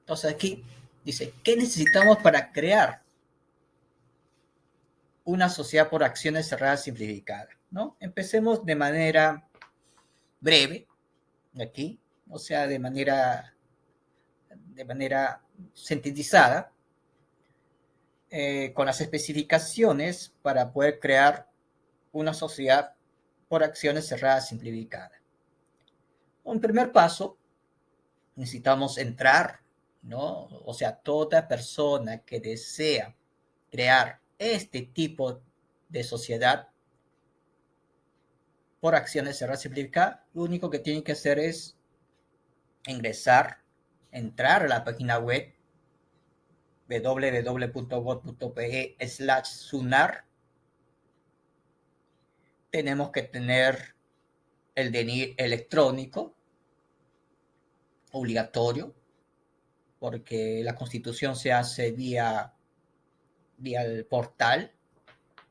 Entonces aquí dice, ¿qué necesitamos para crear una sociedad por acciones cerradas simplificada? ¿No? Empecemos de manera breve, aquí, o sea, de manera sintetizada, con las especificaciones para poder crear una sociedad por acciones cerradas simplificada. Un primer paso, necesitamos entrar, ¿no? O sea, toda persona que desea crear este tipo de sociedad por acciones cerradas simplificadas, lo único que tiene que hacer es ingresar, entrar a la página web www.gov.pe/sunar. Tenemos que tener el DNI electrónico obligatorio, porque la constitución se hace vía el portal.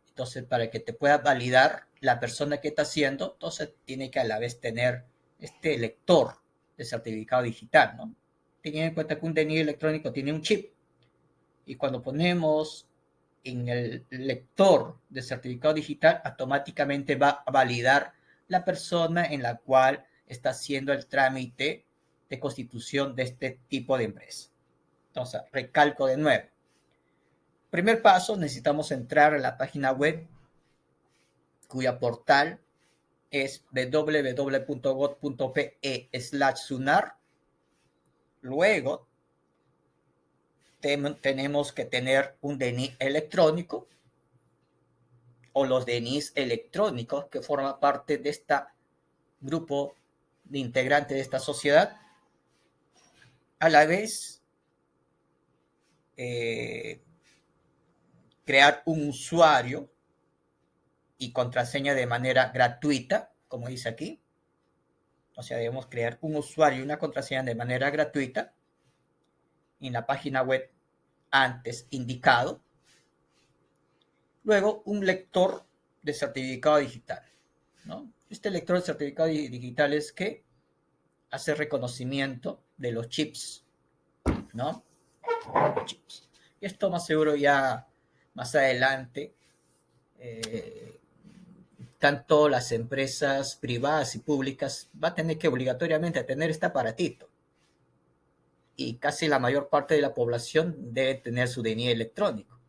Entonces, para que te pueda validar la persona que está haciendo, entonces tiene que a la vez tener este lector de certificado digital, ¿no? Teniendo en cuenta que un DNI electrónico tiene un chip, y cuando ponemos en el lector de certificado digital, automáticamente va a validar la persona en la cual está haciendo el trámite de constitución de este tipo de empresa. Entonces, recalco de nuevo. Primer paso, necesitamos entrar a la página web cuya portal es www.gov.pe/sunar. Luego, tenemos que tener un DNI electrónico o los DNIs electrónicos que forman parte de este grupo de integrantes de esta sociedad. A la vez, crear un usuario y contraseña de manera gratuita, como dice aquí. O sea, debemos crear un usuario y una contraseña de manera gratuita en la página web antes indicado. Luego, un lector de certificado digital, ¿no? Este lector de certificado digital es que hace reconocimiento de los chips, ¿no? Los chips. Y esto más seguro ya más adelante, tanto las empresas privadas y públicas va a tener que obligatoriamente tener este aparatito. Y casi la mayor parte de la población debe tener su DNI electrónico.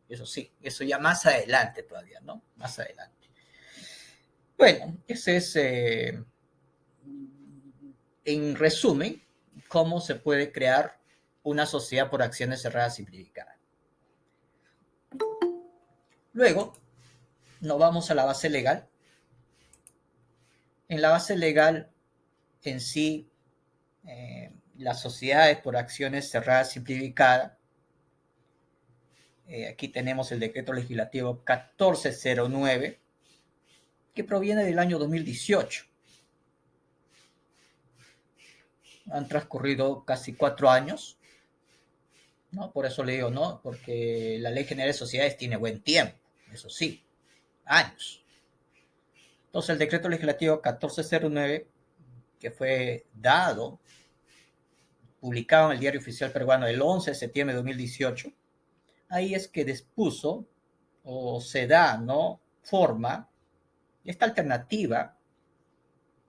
Eso sí, eso ya más adelante todavía, ¿no? Más adelante. Bueno, ese es, en resumen, cómo se puede crear una sociedad por acciones cerradas simplificada. Luego, nos vamos a la base legal. En la base legal en sí, las sociedades por acciones cerradas simplificadas, aquí tenemos el decreto legislativo 1409, que proviene del año 2018. Han transcurrido casi 4 años, ¿no? Por eso le digo, ¿no? Porque la Ley General de Sociedades tiene buen tiempo, eso sí, años. Entonces, el decreto legislativo 1409, que fue dado, publicado en el Diario Oficial Peruano el 11 de septiembre de 2018, ahí es que dispuso o se da, ¿no? Forma esta alternativa,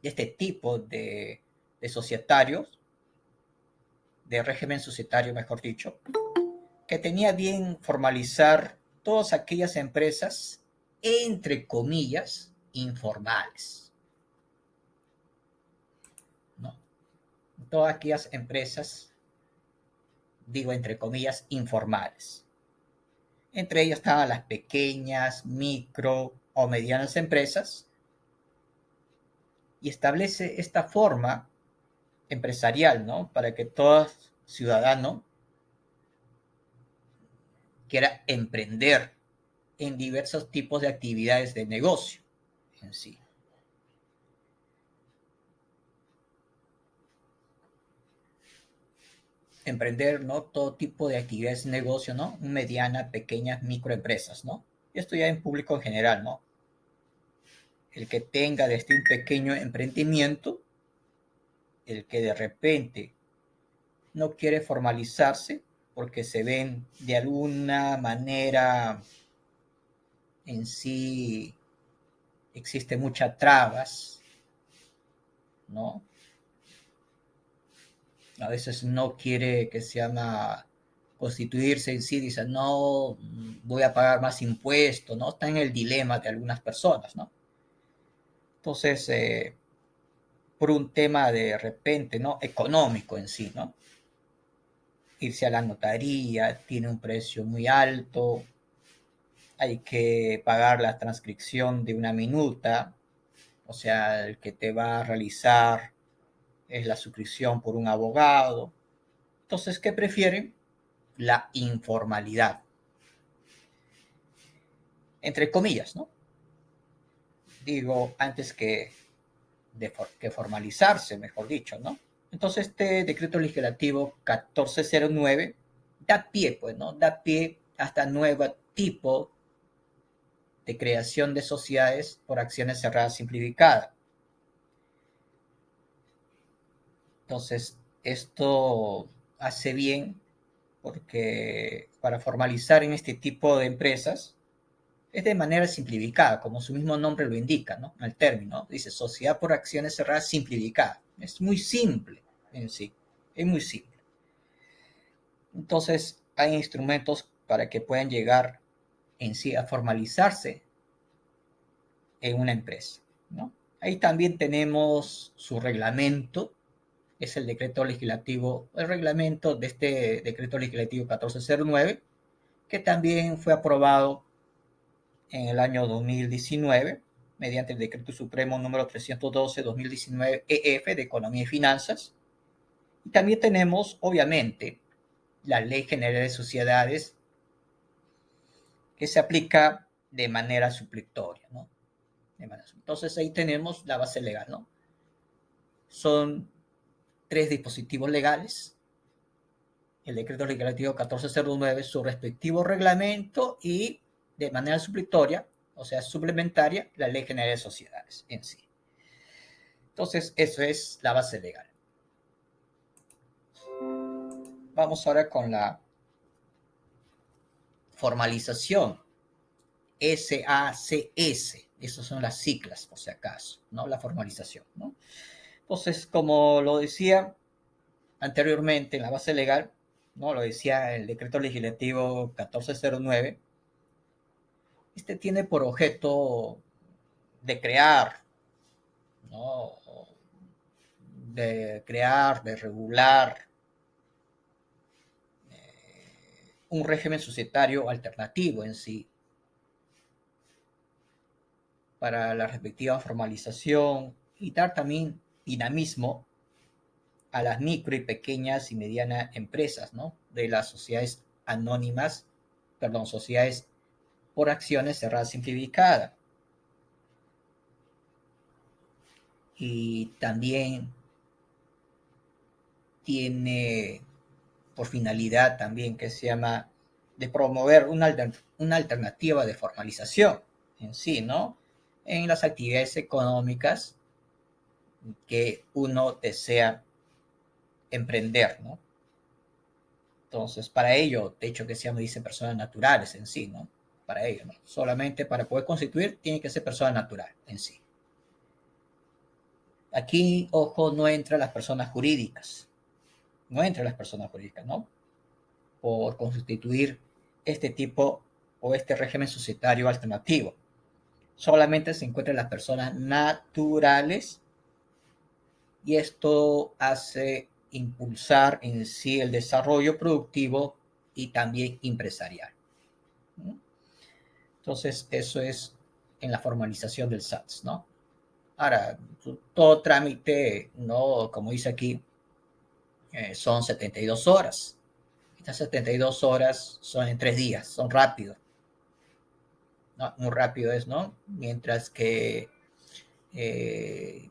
de este tipo de societarios, de régimen societario, mejor dicho, que tenía bien formalizar todas aquellas empresas, entre comillas, informales, ¿no? Todas aquellas empresas, digo entre comillas, informales. Entre ellas estaban las pequeñas, micro o medianas empresas, y establece esta forma empresarial, ¿no? Para que todo ciudadano quiera emprender en diversos tipos de actividades de negocio en sí. Emprender, ¿no? Todo tipo de actividades de negocio, ¿no? Medianas, pequeñas, microempresas, ¿no? Esto ya en público en general, ¿no? El que tenga desde un pequeño emprendimiento, el que de repente no quiere formalizarse porque se ven de alguna manera en sí, existe muchas trabas, ¿no? A veces no quiere que se llama constituirse en sí, dice, no, voy a pagar más impuestos, ¿no? Está en el dilema de algunas personas, ¿no? Entonces, por un tema de repente, ¿no? Económico en sí, ¿no? Irse a la notaría tiene un precio muy alto, hay que pagar la transcripción de una minuta, o sea, el que te va a realizar es la suscripción por un abogado. Entonces, ¿qué prefieren? La informalidad, entre comillas, ¿no? Digo, antes que formalizarse, mejor dicho, ¿no? Entonces, este decreto legislativo 1409 da pie, pues, ¿no? Da pie a este nuevo tipo de creación de sociedades por acciones cerradas simplificadas. Entonces, esto hace bien porque para formalizar en este tipo de empresas es de manera simplificada, como su mismo nombre lo indica, ¿no? El término, dice sociedad por acciones cerradas simplificada. Es muy simple en sí, es muy simple. Entonces, hay instrumentos para que puedan llegar en sí a formalizarse en una empresa, ¿no? Ahí también tenemos su reglamento, es el decreto legislativo, el reglamento de este decreto legislativo 1409, que también fue aprobado en el año 2019 mediante el decreto supremo número 312-2019 EF de Economía y Finanzas. Y también tenemos, obviamente, la Ley General de Sociedades que se aplica de manera supletoria, ¿no? Entonces ahí tenemos la base legal, ¿no? Son tres dispositivos legales, el decreto legislativo 1409, su respectivo reglamento y de manera supletoria, o sea, suplementaria, la Ley General de Sociedades en sí. Entonces, eso es la base legal. Vamos ahora con la formalización, SACS, esas son las siglas, por si acaso, ¿no? La formalización, ¿no? Entonces, como lo decía anteriormente en la base legal, ¿no? Lo decía el decreto legislativo 1409, este tiene por objeto de crear, ¿no? De crear, de regular un régimen societario alternativo en sí, para la respectiva formalización y dar también dinamismo a las micro y pequeñas y medianas empresas, ¿no? De las sociedades anónimas, perdón, sociedades por acciones cerradas simplificadas. Y también tiene por finalidad también que se llama de promover una alternativa de formalización en sí, ¿no? En las actividades económicas que uno desea emprender, ¿no? Entonces, para ello, de hecho que se llama, dice personas naturales en sí, ¿no? Para ello, ¿no? Solamente para poder constituir tiene que ser persona natural en sí. Aquí, ojo, no entran las personas jurídicas, no entran las personas jurídicas, ¿no? Por constituir este tipo o este régimen societario alternativo. Solamente se encuentran las personas naturales y esto hace impulsar en sí el desarrollo productivo y también empresarial. Entonces, eso es en la formalización del SATS, ¿no? Ahora, todo trámite, ¿no? Como dice aquí, son 72 horas. Estas 72 horas son en 3 días, son rápidos. ¿No? Muy rápido es, ¿no? Mientras que eh,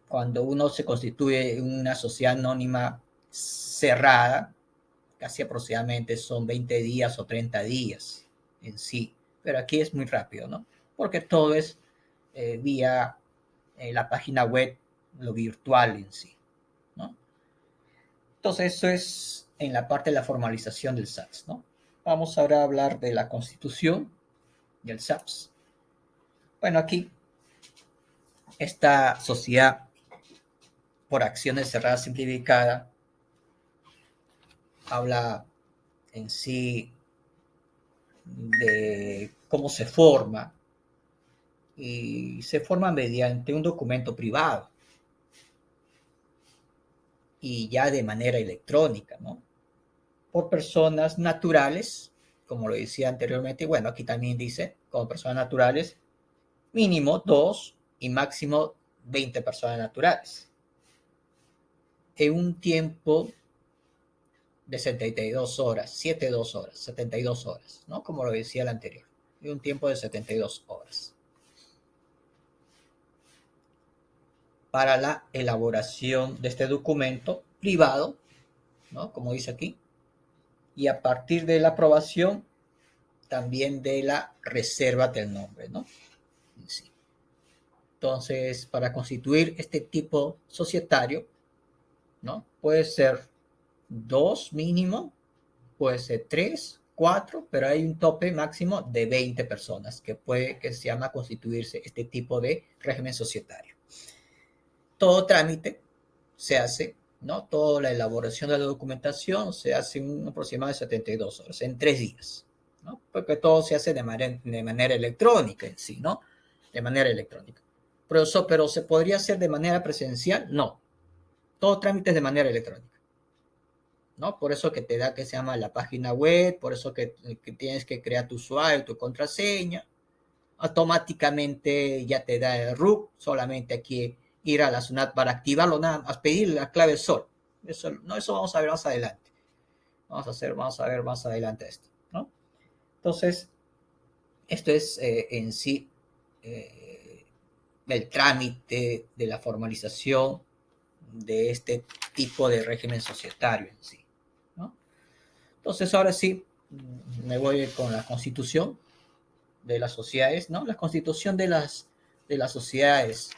cuando uno se constituye una sociedad anónima cerrada, casi aproximadamente son 20 días o 30 días en sí. Pero aquí es muy rápido, ¿no? Porque todo es vía la página web, lo virtual en sí, ¿no? Entonces, eso es en la parte de la formalización del SAPS, ¿no? Vamos ahora a hablar de la constitución del SAPS. Bueno, aquí esta sociedad por acciones cerradas simplificada habla en sí de cómo se forma, y se forma mediante un documento privado y ya de manera electrónica, ¿no? Por personas naturales, como lo decía anteriormente, y bueno, aquí también dice, como personas naturales, mínimo 2 y máximo 20 personas naturales, en un tiempo de 72 horas, 72 horas, 72 horas, ¿no? Como lo decía el anterior, en un tiempo de 72 horas, para la elaboración de este documento privado, ¿no? Como dice aquí, y a partir de la aprobación también de la reserva del nombre, ¿no? Sí. Entonces, para constituir este tipo societario, ¿no? Puede ser 2 mínimo, puede ser 3, 4, pero hay un tope máximo de 20 personas que se llama constituirse este tipo de régimen societario. Todo trámite se hace, ¿no? Toda la elaboración de la documentación se hace en un aproximado de 72 horas, en 3 días, ¿no? Porque todo se hace de manera electrónica en sí, ¿no? De manera electrónica. Pero ¿se podría hacer de manera presencial? No. Todo trámite es de manera electrónica, ¿no? Por eso que te da que se llama la página web, por eso que tienes que crear tu usuario, tu contraseña, automáticamente ya te da el RUC, solamente hay que ir a la SUNAT para activarlo, nada más pedir la clave SOL. Eso, no, eso vamos a ver más adelante. Vamos a ver más adelante esto, ¿no? Entonces, esto es en sí eh, el trámite de la formalización de este tipo de régimen societario en sí, ¿no? Entonces, ahora sí, me voy con la constitución de las sociedades, ¿no? La constitución de las sociedades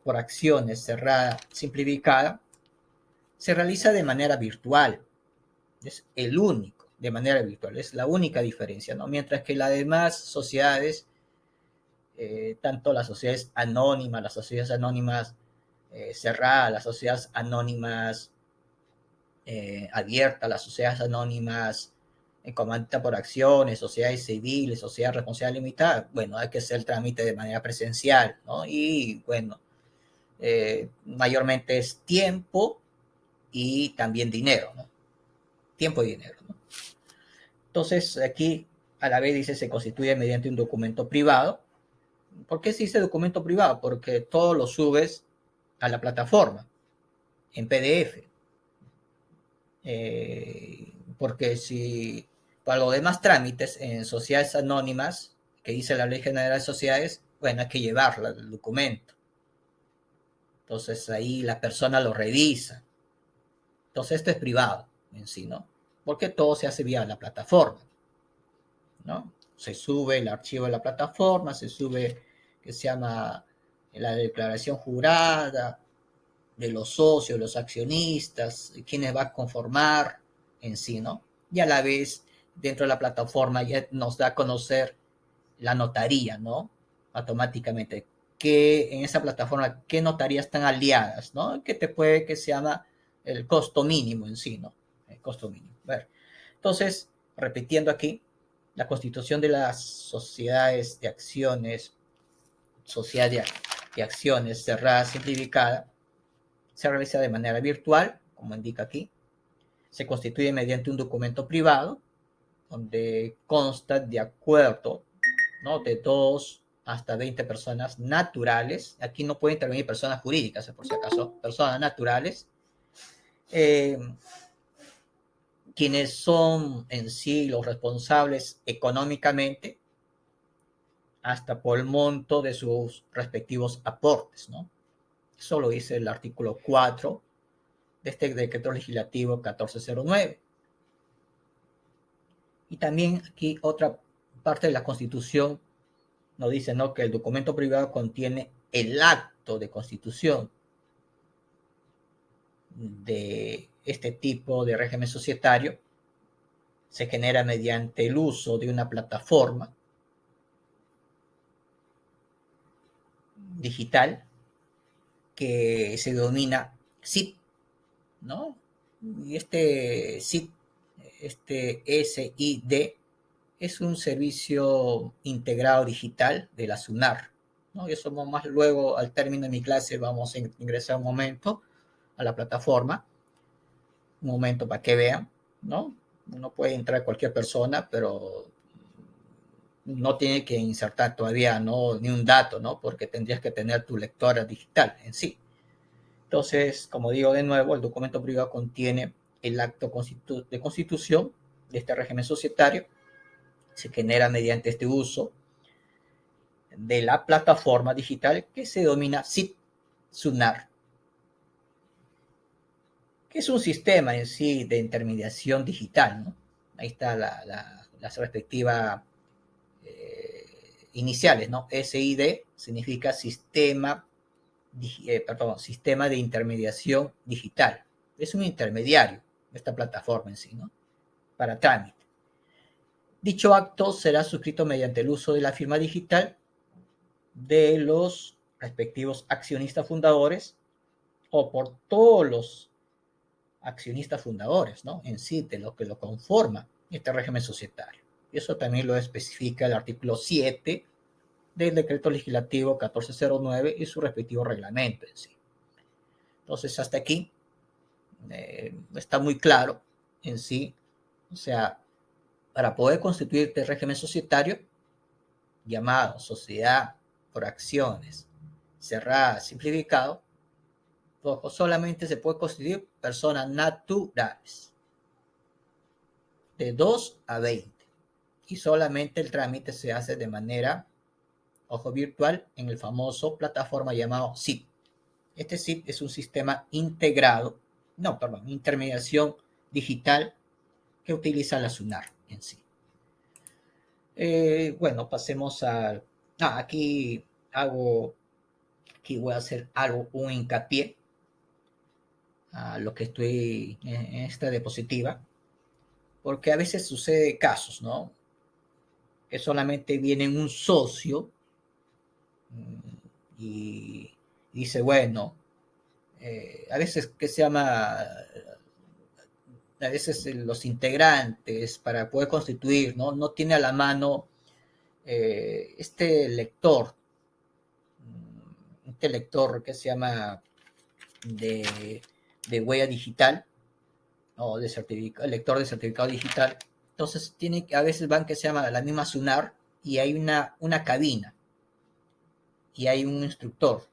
por acciones cerrada, simplificada, se realiza de manera virtual. Es el único, de manera virtual. Es la única diferencia, ¿no? Mientras que las demás sociedades, tanto las sociedades anónimas cerradas, las sociedades anónimas abiertas, las sociedades anónimas comandita por acciones, sociedades civiles, sociedad responsable limitada, bueno, hay que hacer el trámite de manera presencial, ¿no? Y bueno, mayormente es tiempo y también dinero, ¿no? Tiempo y dinero, ¿no? Entonces, aquí a la vez dice se constituye mediante un documento privado. ¿Por qué se dice documento privado? Porque todo lo subes a la plataforma en PDF. Porque si para los demás trámites en sociedades anónimas, que dice la Ley General de Sociedades, bueno, hay que llevarla, el documento. Entonces ahí la persona lo revisa. Entonces esto es privado en sí, ¿no? Porque todo se hace vía la plataforma, ¿no? Se sube el archivo de la plataforma, se sube, que se llama la declaración jurada de los socios, los accionistas, quienes va a conformar en sí, ¿no? Y a la vez, dentro de la plataforma ya nos da a conocer la notaría, ¿no? Automáticamente. Que en esa plataforma, qué notarías están aliadas, ¿no? Que se llama el costo mínimo en sí, ¿no? El costo mínimo. A ver. Entonces, repitiendo aquí, la constitución de las sociedades de acciones, sociedad de acciones cerrada, simplificada, se realiza de manera virtual, como indica aquí. Se constituye mediante un documento privado, donde consta de acuerdo, ¿no? De 2 hasta 20 personas naturales. Aquí no pueden intervenir personas jurídicas, por si acaso, personas naturales, eh, quienes son en sí los responsables económicamente hasta por el monto de sus respectivos aportes, ¿no? Eso lo dice el artículo 4 de este decreto legislativo 1409. Y también aquí otra parte de la Constitución nos dice, ¿no?, que el documento privado contiene el acto de constitución. de este tipo de régimen societario se genera mediante el uso de una plataforma digital que se denomina SID, ¿no? Y este SID, este SID, es un servicio integrado digital de la SUNAR, ¿no? Y eso más luego, al término de mi clase, vamos a ingresar un momento a la plataforma, un momento para que vean, ¿no? Uno puede entrar cualquier persona, pero no tiene que insertar todavía, ¿no?, ni un dato, ¿no? Porque tendrías que tener tu lectora digital en sí. Entonces, como digo de nuevo, el documento privado contiene el acto de constitución de este régimen societario. Se genera mediante este uso de la plataforma digital que se denomina SID-SUNAR, que es un sistema en sí de intermediación digital, ¿no? Ahí está las respectivas iniciales, ¿no? SID significa sistema de intermediación digital. Es un intermediario esta plataforma en sí, ¿no?, para trámite. Dicho acto será suscrito mediante el uso de la firma digital de los respectivos accionistas fundadores o por todos los accionistas fundadores, ¿no?, en sí, de lo que lo conforma este régimen societario. Y eso también lo especifica el artículo 7 del decreto legislativo 1409 y su respectivo reglamento en sí. Entonces, hasta aquí está muy claro en sí. O sea, para poder constituir este régimen societario, llamado sociedad por acciones cerrada, simplificado, solamente se puede constituir personas naturales, de 2 a 20, y solamente el trámite se hace de manera, ojo, virtual, en el famoso plataforma llamado SID. Este SID es un sistema integrado, no, perdón, intermediación digital que utiliza la SUNAR en sí. Bueno, pasemos a... aquí voy a hacer un hincapié a lo que estoy en esta diapositiva, porque a veces sucede casos, ¿no?, que solamente viene un socio y dice, bueno, a veces que se llama, a veces los integrantes para poder constituir, no tiene a la mano este lector que se llama de huella digital o de lector de certificado digital. Entonces a veces van que se llama la misma SUNAR y hay una cabina y hay un instructor,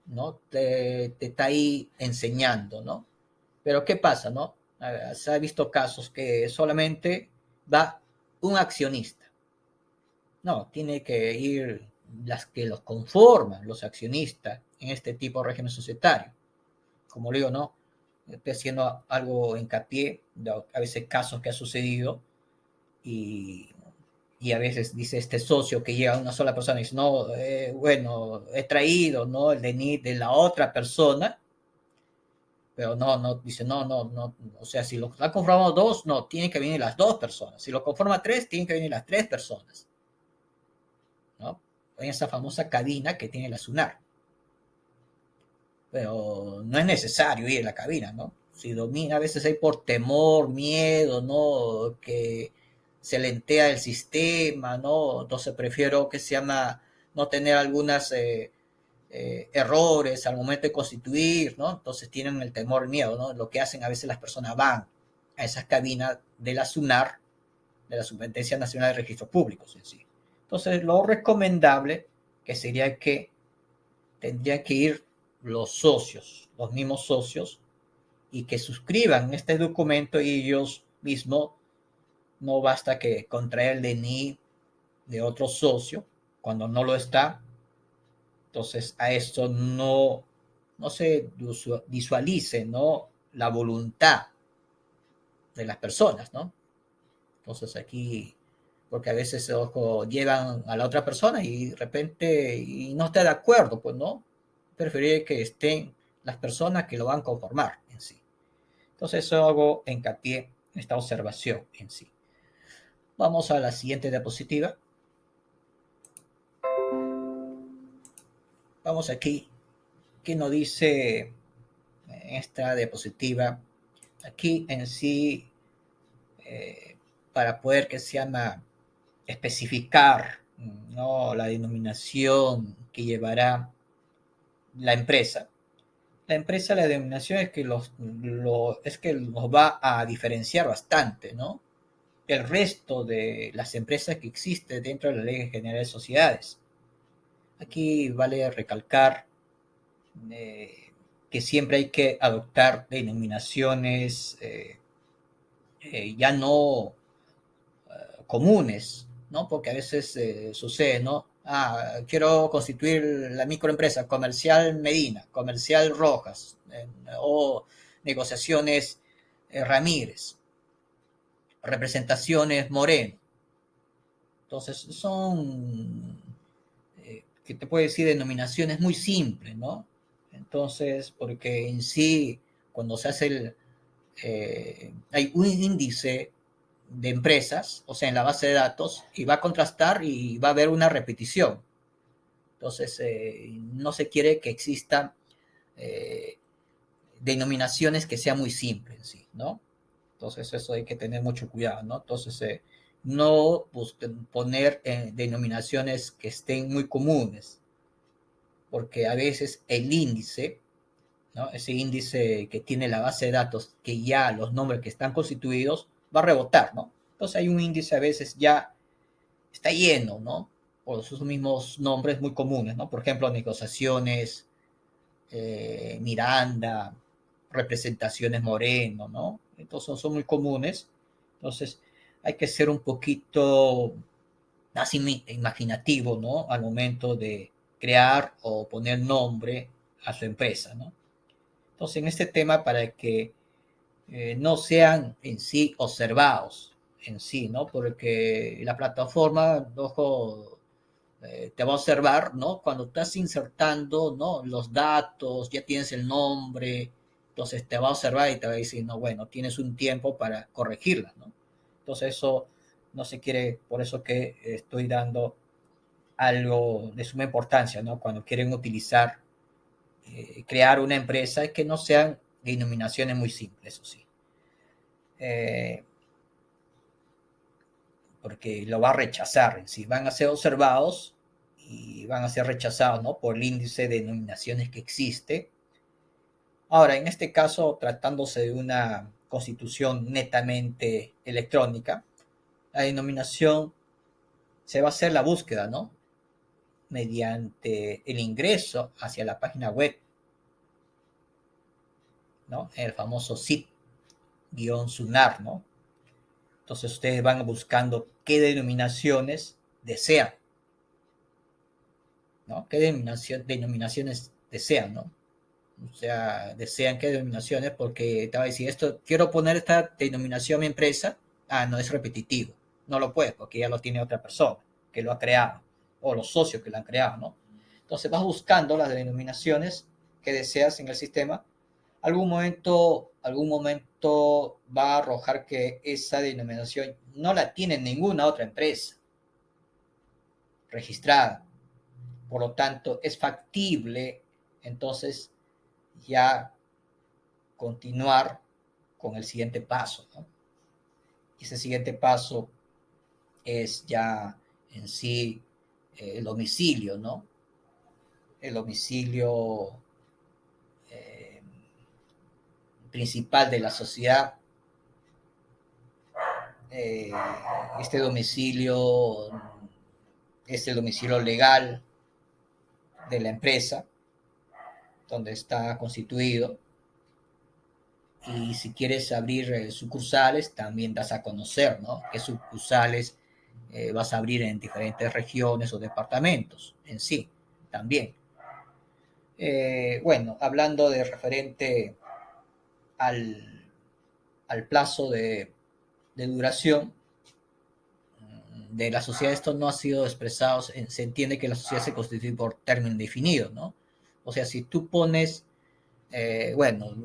¿no? Te está ahí enseñando, ¿no? Pero ¿qué pasa, no? Se ha visto casos que solamente va un accionista. No, tiene que ir las que los conforman, los accionistas en este tipo de régimen societario. Como le digo, ¿no?, estoy haciendo algo hincapié de a veces casos que ha sucedido y, y a veces dice este socio que llega una sola persona y dice, no, bueno, he traído, ¿no?, el DNI de la otra persona, pero dice, no, o sea, si lo han conformado dos, no, tienen que venir las dos personas. Si lo conforma tres, tienen que venir las tres personas, ¿no? En esa famosa cabina que tiene la SUNAR. Pero no es necesario ir a la cabina, ¿no? Si domina, a veces hay por temor, miedo, ¿no?, que se lentea el sistema, ¿no? Entonces prefiero que se llama no tener algunas errores al momento de constituir, ¿no? Entonces tienen el temor, el miedo, ¿no? Lo que hacen a veces las personas van a esas cabinas de la SUNAR, de la Superintendencia Nacional de Registros Públicos en sí. Entonces, lo recomendable que sería que tendrían que ir los socios, los mismos socios, y que suscriban este documento y ellos mismos, no basta que contraer el DNI de otro socio cuando no lo está. Entonces a esto no se visualice, ¿no?, la voluntad de las personas, ¿no? Entonces aquí, porque a veces ojo, llevan a la otra persona y de repente y no está de acuerdo, pues no, preferir que estén las personas que lo van a conformar. Entonces eso hago hincapié en esta observación en sí. Vamos a la siguiente diapositiva. Vamos aquí. ¿Qué nos dice esta diapositiva? Aquí en sí, para poder que se llama especificar, ¿no?, la denominación que llevará la empresa. La empresa, la denominación es que es que nos va a diferenciar bastante, ¿no?, el resto de las empresas que existen dentro de la Ley General de Sociedades. Aquí vale recalcar que siempre hay que adoptar denominaciones ya no comunes, ¿no? Porque a veces sucede, ¿no? Quiero constituir la microempresa Comercial Medina, Comercial Rojas, o negociaciones Ramírez, representaciones Moreno. Entonces son, que te puedo decir, denominaciones muy simples, ¿no? Entonces, porque en sí, cuando se hace hay un índice de empresas, o sea, en la base de datos, y va a contrastar y va a haber una repetición. Entonces, no se quiere que existan denominaciones que sean muy simples, ¿sí?, ¿no? Entonces, eso hay que tener mucho cuidado, ¿no? Entonces, no poner denominaciones que estén muy comunes, porque a veces el índice, ¿no?, ese índice que tiene la base de datos, que ya los nombres que están constituidos, va a rebotar, ¿no? Entonces hay un índice a veces ya está lleno, ¿no?, por sus mismos nombres muy comunes, ¿no? Por ejemplo, negociaciones, Miranda, representaciones Moreno, ¿no? Entonces son muy comunes. Entonces hay que ser un poquito más imaginativo, ¿no?, al momento de crear o poner nombre a su empresa, ¿no? Entonces, en este tema, para que no sean en sí observados, en sí, ¿no? Porque la plataforma, ojo, te va a observar, ¿no?, cuando estás insertando, ¿no?, los datos, ya tienes el nombre, entonces te va a observar y te va a decir, no, bueno, tienes un tiempo para corregirla, ¿no? Entonces eso no se quiere, por eso que estoy dando algo de suma importancia, ¿no?, cuando quieren utilizar, crear una empresa, que no sean denominaciones muy simples, eso sí. Porque lo va a rechazar, si van a ser observados y van a ser rechazados, ¿no?, por el índice de denominaciones que existe. Ahora, en este caso, tratándose de una constitución netamente electrónica, la denominación se va a hacer la búsqueda, ¿no?, mediante el ingreso hacia la página web, ¿no?, el famoso SIT-SUNAR, ¿no? Entonces ustedes van buscando qué denominaciones desean, ¿no? ¿Qué denominaciones desean, ¿no? O sea, desean qué denominaciones, porque te va a decir, esto, quiero poner esta denominación a mi empresa. No es repetitivo. No lo puedes, porque ya lo tiene otra persona que lo ha creado, o los socios que lo han creado, ¿no? Entonces vas buscando las denominaciones que deseas en el sistema. Algún momento va a arrojar que esa denominación no la tiene ninguna otra empresa registrada. Por lo tanto, es factible entonces ya continuar con el siguiente paso, ¿no? Y ese siguiente paso es ya en sí el domicilio, ¿no? El domicilio eh, principal de la sociedad. Eh, este domicilio es el domicilio legal de la empresa, donde está constituido. Y si quieres abrir sucursales, también das a conocer, ¿no?, qué sucursales vas a abrir en diferentes regiones o departamentos en sí, también. Bueno, hablando de referente al, al plazo de duración de la sociedad, esto no ha sido expresado. Se entiende que la sociedad se constituye por término indefinido, ¿no? O sea, si tú pones, bueno,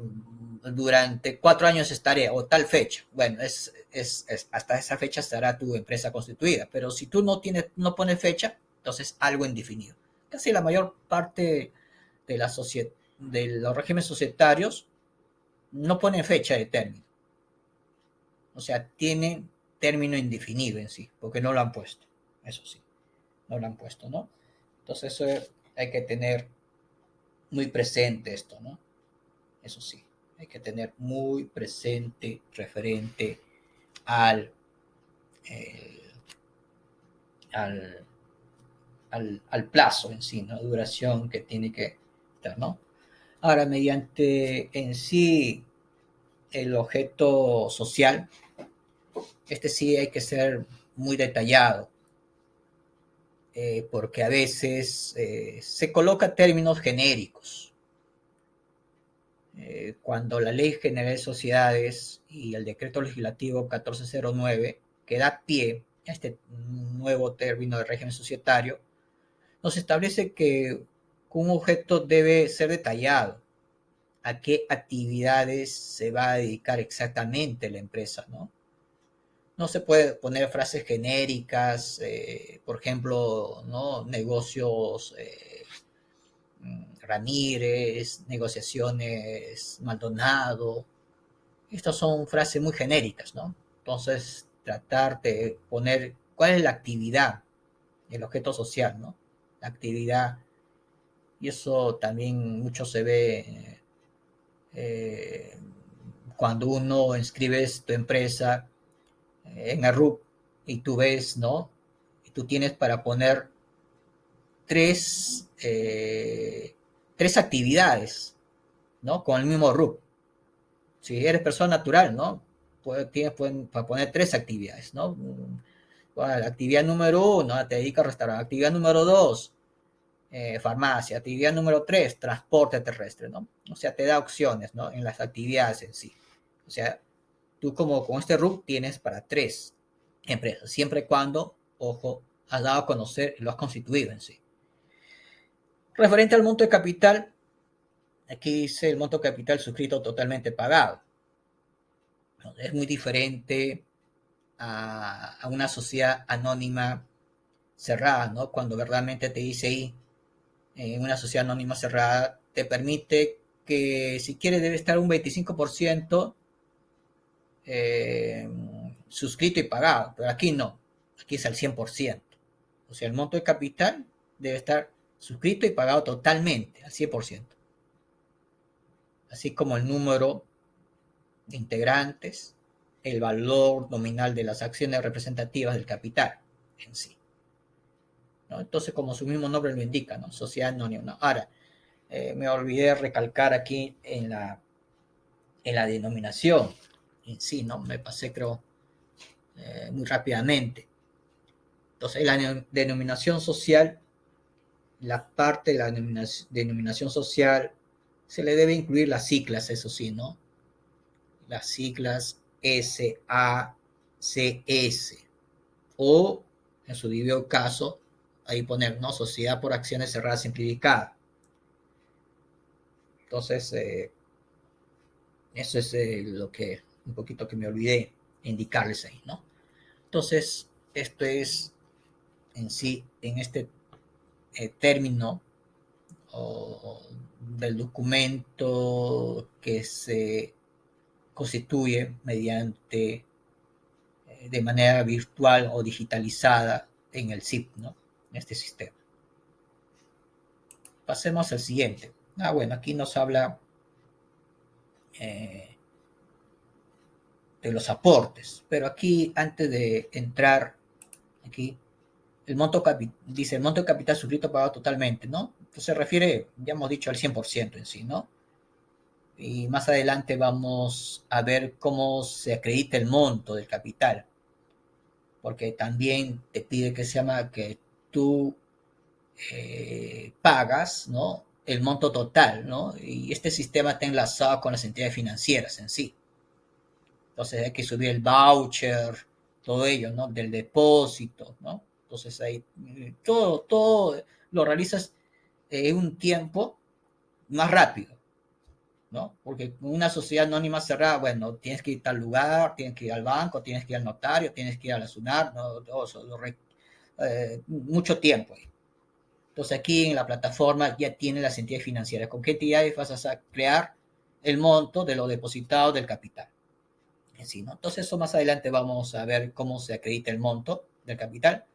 durante 4 años estaré, o tal fecha. Bueno, hasta esa fecha estará tu empresa constituida. Pero si tú no pones fecha, entonces algo indefinido. Casi la mayor parte de, de los regímenes societarios no ponen fecha de término. O sea, tienen término indefinido en sí, porque no lo han puesto. Eso sí, no lo han puesto, ¿no? Entonces eso hay que tener muy presente esto, ¿no? Eso sí, hay que tener muy presente referente al, eh, al, al plazo en sí, ¿no? Duración que tiene que estar, ¿no? Ahora, mediante en sí el objeto social, este sí hay que ser muy detallado, porque a veces se coloca términos genéricos. Cuando la Ley General de Sociedades y el Decreto Legislativo 1409, que da pie a este nuevo término de régimen societario, nos establece que un objeto debe ser detallado, a qué actividades se va a dedicar exactamente la empresa, ¿no? No se puede poner frases genéricas, por ejemplo, ¿no? Negocios Ramírez, negociaciones Maldonado. Estas son frases muy genéricas, ¿no? Entonces, tratar de poner cuál es la actividad, el objeto social, ¿no? La actividad, y eso también mucho se ve eh, cuando uno inscribes tu empresa en el RUP y tú ves, ¿no? Y tú tienes para poner tres, tres actividades, ¿no? Con el mismo RUP. Si eres persona natural, ¿no? Tienes para poner tres actividades, ¿no? Bueno, la actividad número uno, te dedicas a restaurar. Actividad número dos, farmacia. Actividad número tres, transporte terrestre, ¿no? O sea, te da opciones, ¿no? En las actividades en sí. O sea, tú como con este RUP tienes para tres empresas, siempre y cuando, ojo, has dado a conocer y lo has constituido en sí. Referente al monto de capital, aquí dice el monto de capital suscrito totalmente pagado. Es muy diferente a una sociedad anónima cerrada, ¿no? Cuando verdaderamente te dice ahí, en una sociedad anónima cerrada, te permite que si quieres debe estar un 25% eh, suscrito y pagado, pero aquí no, aquí es al 100%. O sea, el monto de capital debe estar suscrito y pagado totalmente, al 100%. Así como el número de integrantes, el valor nominal de las acciones representativas del capital en sí, ¿no? Entonces, como su mismo nombre lo indica, ¿no? Sociedad anónima, ¿no? Ahora, me olvidé recalcar aquí en la denominación en sí, ¿no? Me pasé, creo, muy rápidamente. Entonces, en la denominación social, la parte de la denominación social se le debe incluir las siglas, eso sí, ¿no? Las siglas SAS o, en su debido caso, ahí poner, ¿no? Sociedad por Acciones Cerradas Simplificada. Entonces, eso es lo que, un poquito que me olvidé indicarles ahí, ¿no? Entonces, esto es en sí, en este término o, del documento que se constituye mediante de manera virtual o digitalizada en el SIP, ¿no? En este sistema. Pasemos al siguiente. Bueno, aquí nos habla eh, de los aportes, pero aquí antes de entrar aquí, dice el monto de capital suscrito pagado totalmente, ¿no? Entonces se refiere, ya hemos dicho, al 100% en sí, ¿no? Y más adelante vamos a ver cómo se acredita el monto del capital, porque también te pide que se llama que tú pagas, ¿no? El monto total, ¿no? Y este sistema está enlazado con las entidades financieras en sí. Entonces hay que subir el voucher, todo ello, ¿no? Del depósito, ¿no? Entonces ahí todo lo realizas en un tiempo más rápido, ¿no? Porque una sociedad anónima cerrada, bueno, tienes que ir a tal lugar, tienes que ir al banco, tienes que ir al notario, tienes que ir a la SUNAT, ¿no? Todo eso, mucho tiempo. Entonces aquí en la plataforma ya tiene las entidades financieras. ¿Con qué entidades vas a crear el monto de lo depositado del capital? Sí, ¿no? Entonces eso más adelante vamos a ver cómo se acredita el monto del capital,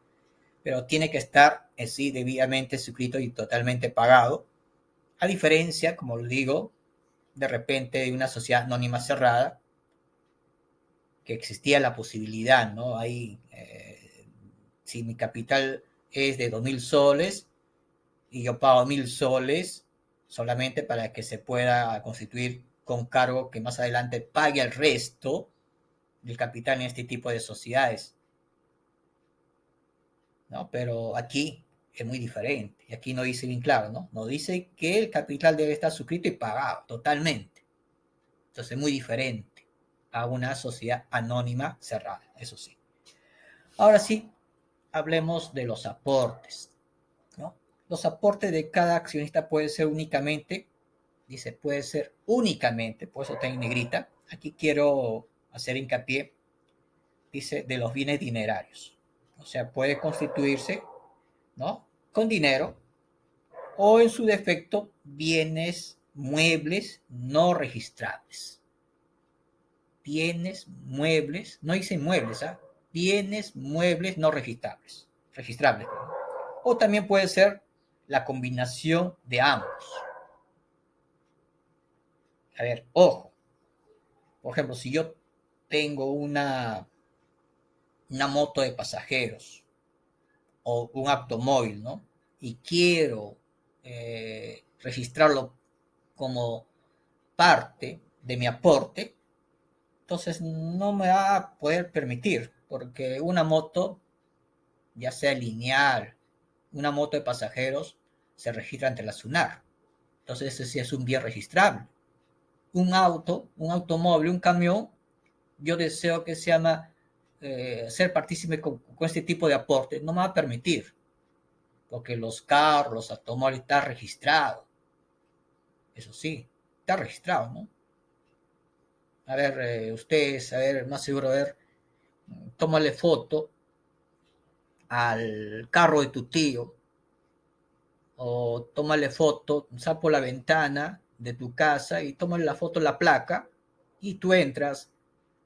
pero tiene que estar en sí debidamente suscrito y totalmente pagado, a diferencia, como lo digo, de repente de una sociedad anónima cerrada, que existía la posibilidad, ¿no? Ahí, si mi capital es de 2.000 soles y yo pago 1.000 soles solamente para que se pueda constituir con cargo que más adelante pague el resto del capital en este tipo de sociedades, ¿no? Pero aquí es muy diferente. Y aquí no dice bien claro, ¿no? No dice que el capital debe estar suscrito y pagado totalmente. Entonces es muy diferente a una sociedad anónima cerrada, eso sí. Ahora sí, hablemos de los aportes, ¿no? Los aportes de cada accionista puede ser únicamente, dice, puede ser únicamente, por eso está en negrita. Aquí quiero hacer hincapié, dice, de los bienes dinerarios. O sea, puede constituirse, ¿no? Con dinero o en su defecto bienes muebles no registrables. Bienes muebles, no dice muebles, ¿ah? Bienes muebles no registrables. O también puede ser la combinación de ambos. A ver, ojo, por ejemplo, si yo tengo una moto de pasajeros o un automóvil, ¿no? Y quiero registrarlo como parte de mi aporte, entonces no me va a poder permitir, porque una moto, ya sea lineal, una moto de pasajeros, se registra ante la SUNAR. Entonces ese sí es un bien registrable. Un auto, un automóvil, un camión, yo deseo que se llama ser partícipe con este tipo de aporte, no me va a permitir, porque los carros, los automóviles están registrados. Eso sí, está registrado, ¿no? A ver, ustedes, a ver, más seguro, a ver, tómale foto al carro de tu tío o tómale foto, sal por la ventana de tu casa y tómale la foto en la placa y tú entras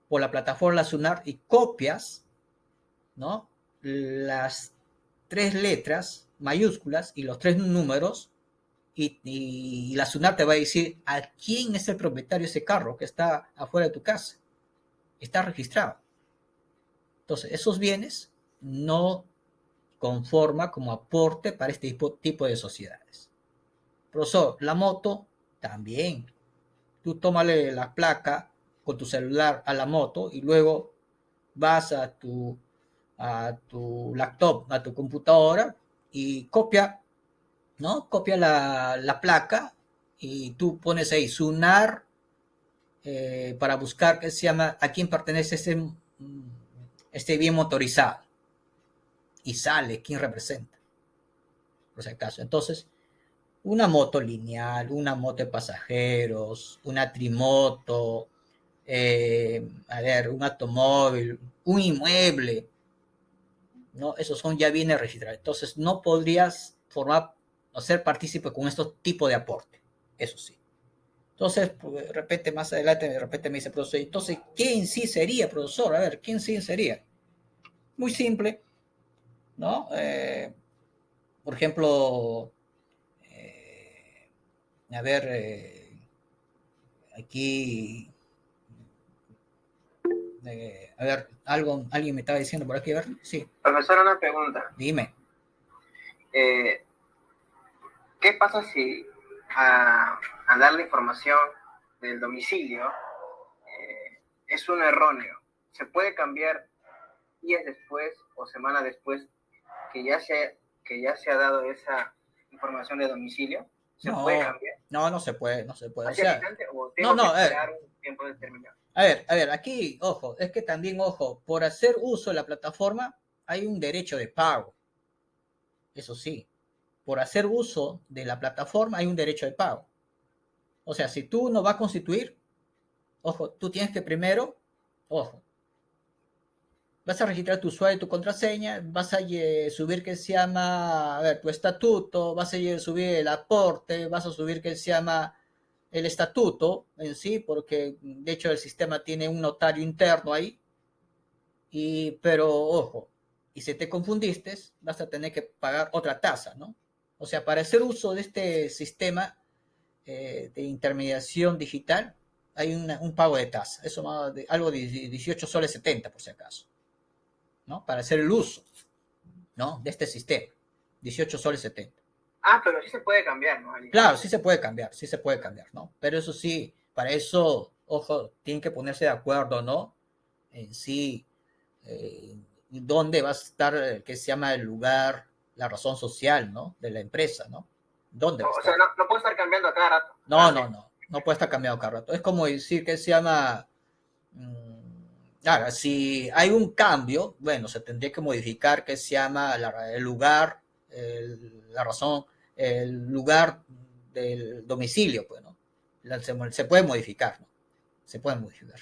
por la plataforma La Sunar y copias, ¿no? Las tres letras mayúsculas y los tres números y la SUNAT te va a decir a quién es el propietario de ese carro que está afuera de tu casa. Está registrado. Entonces, esos bienes no conforma como aporte para este tipo de sociedades. Profesor, la moto también. Tú tómale la placa con tu celular a la moto y luego vas a tu laptop, a tu computadora y copia, ¿no? Copia la placa y tú pones ahí Sunar para buscar qué se llama, a quién pertenece este bien motorizado y sale quién representa, por si acaso. Entonces, una moto lineal, una moto de pasajeros, una trimoto, a ver, un automóvil, un inmueble, ¿no? Esos son ya bienes registrados. Entonces, no podrías formar o ser partícipe con estos tipos de aporte, eso sí. Entonces, pues, de repente, más adelante, de repente me dice, profesor, entonces, ¿quién sí sería, profesor? A ver, ¿quién sí sería? Muy simple, ¿no? Por ejemplo, eh, a ver, aquí, a ver, alguien me estaba diciendo por aquí, a ver, sí. Profesor, una pregunta. Dime. Eh, ¿Qué pasa si al dar la información del domicilio es un erróneo? ¿Se puede cambiar días después o semanas después que ya se ha dado esa información de domicilio? ¿Se puede No, cambiar? no, no se puede, no se puede. O ¿Así al sea, instante o no, tengo no, que esperar un tiempo determinado? aquí, ojo, es que también, ojo, por hacer uso de la plataforma hay un derecho de pago, eso sí, por hacer uso de la plataforma hay un derecho de pago. O sea, si tú no vas a constituir, ojo, tú tienes que primero, ojo, vas a registrar tu usuario y tu contraseña, vas a subir que se llama, a ver, tu estatuto, vas a subir el aporte, vas a subir que se llama el estatuto en sí, porque de hecho el sistema tiene un notario interno ahí, pero ojo, y si te confundiste, vas a tener que pagar otra tasa, ¿no? O sea, para hacer uso de este sistema de intermediación digital, hay un pago de tasa, eso más de, algo de 18 soles 70 por si acaso, ¿no? Para hacer el uso, ¿no? De este sistema, 18 soles 70. Ah, pero sí se puede cambiar, ¿no? Al Claro, instante. sí se puede cambiar, ¿no? Pero eso sí, para eso, ojo, tienen que ponerse de acuerdo, ¿no? En sí, eh, dónde va a estar, qué se llama el lugar, la razón social, ¿no? De la empresa, ¿no? ¿Dónde va a O sea, estar? no, no puede estar cambiando a cada rato, No, cada no, mes. no, no puede estar cambiado cada rato. Es como decir que se llama, ahora, si hay un cambio, bueno, se tendría que modificar que se llama el lugar, la razón, el lugar del domicilio, pues, ¿no? Se puede modificar, ¿no? Se puede modificar.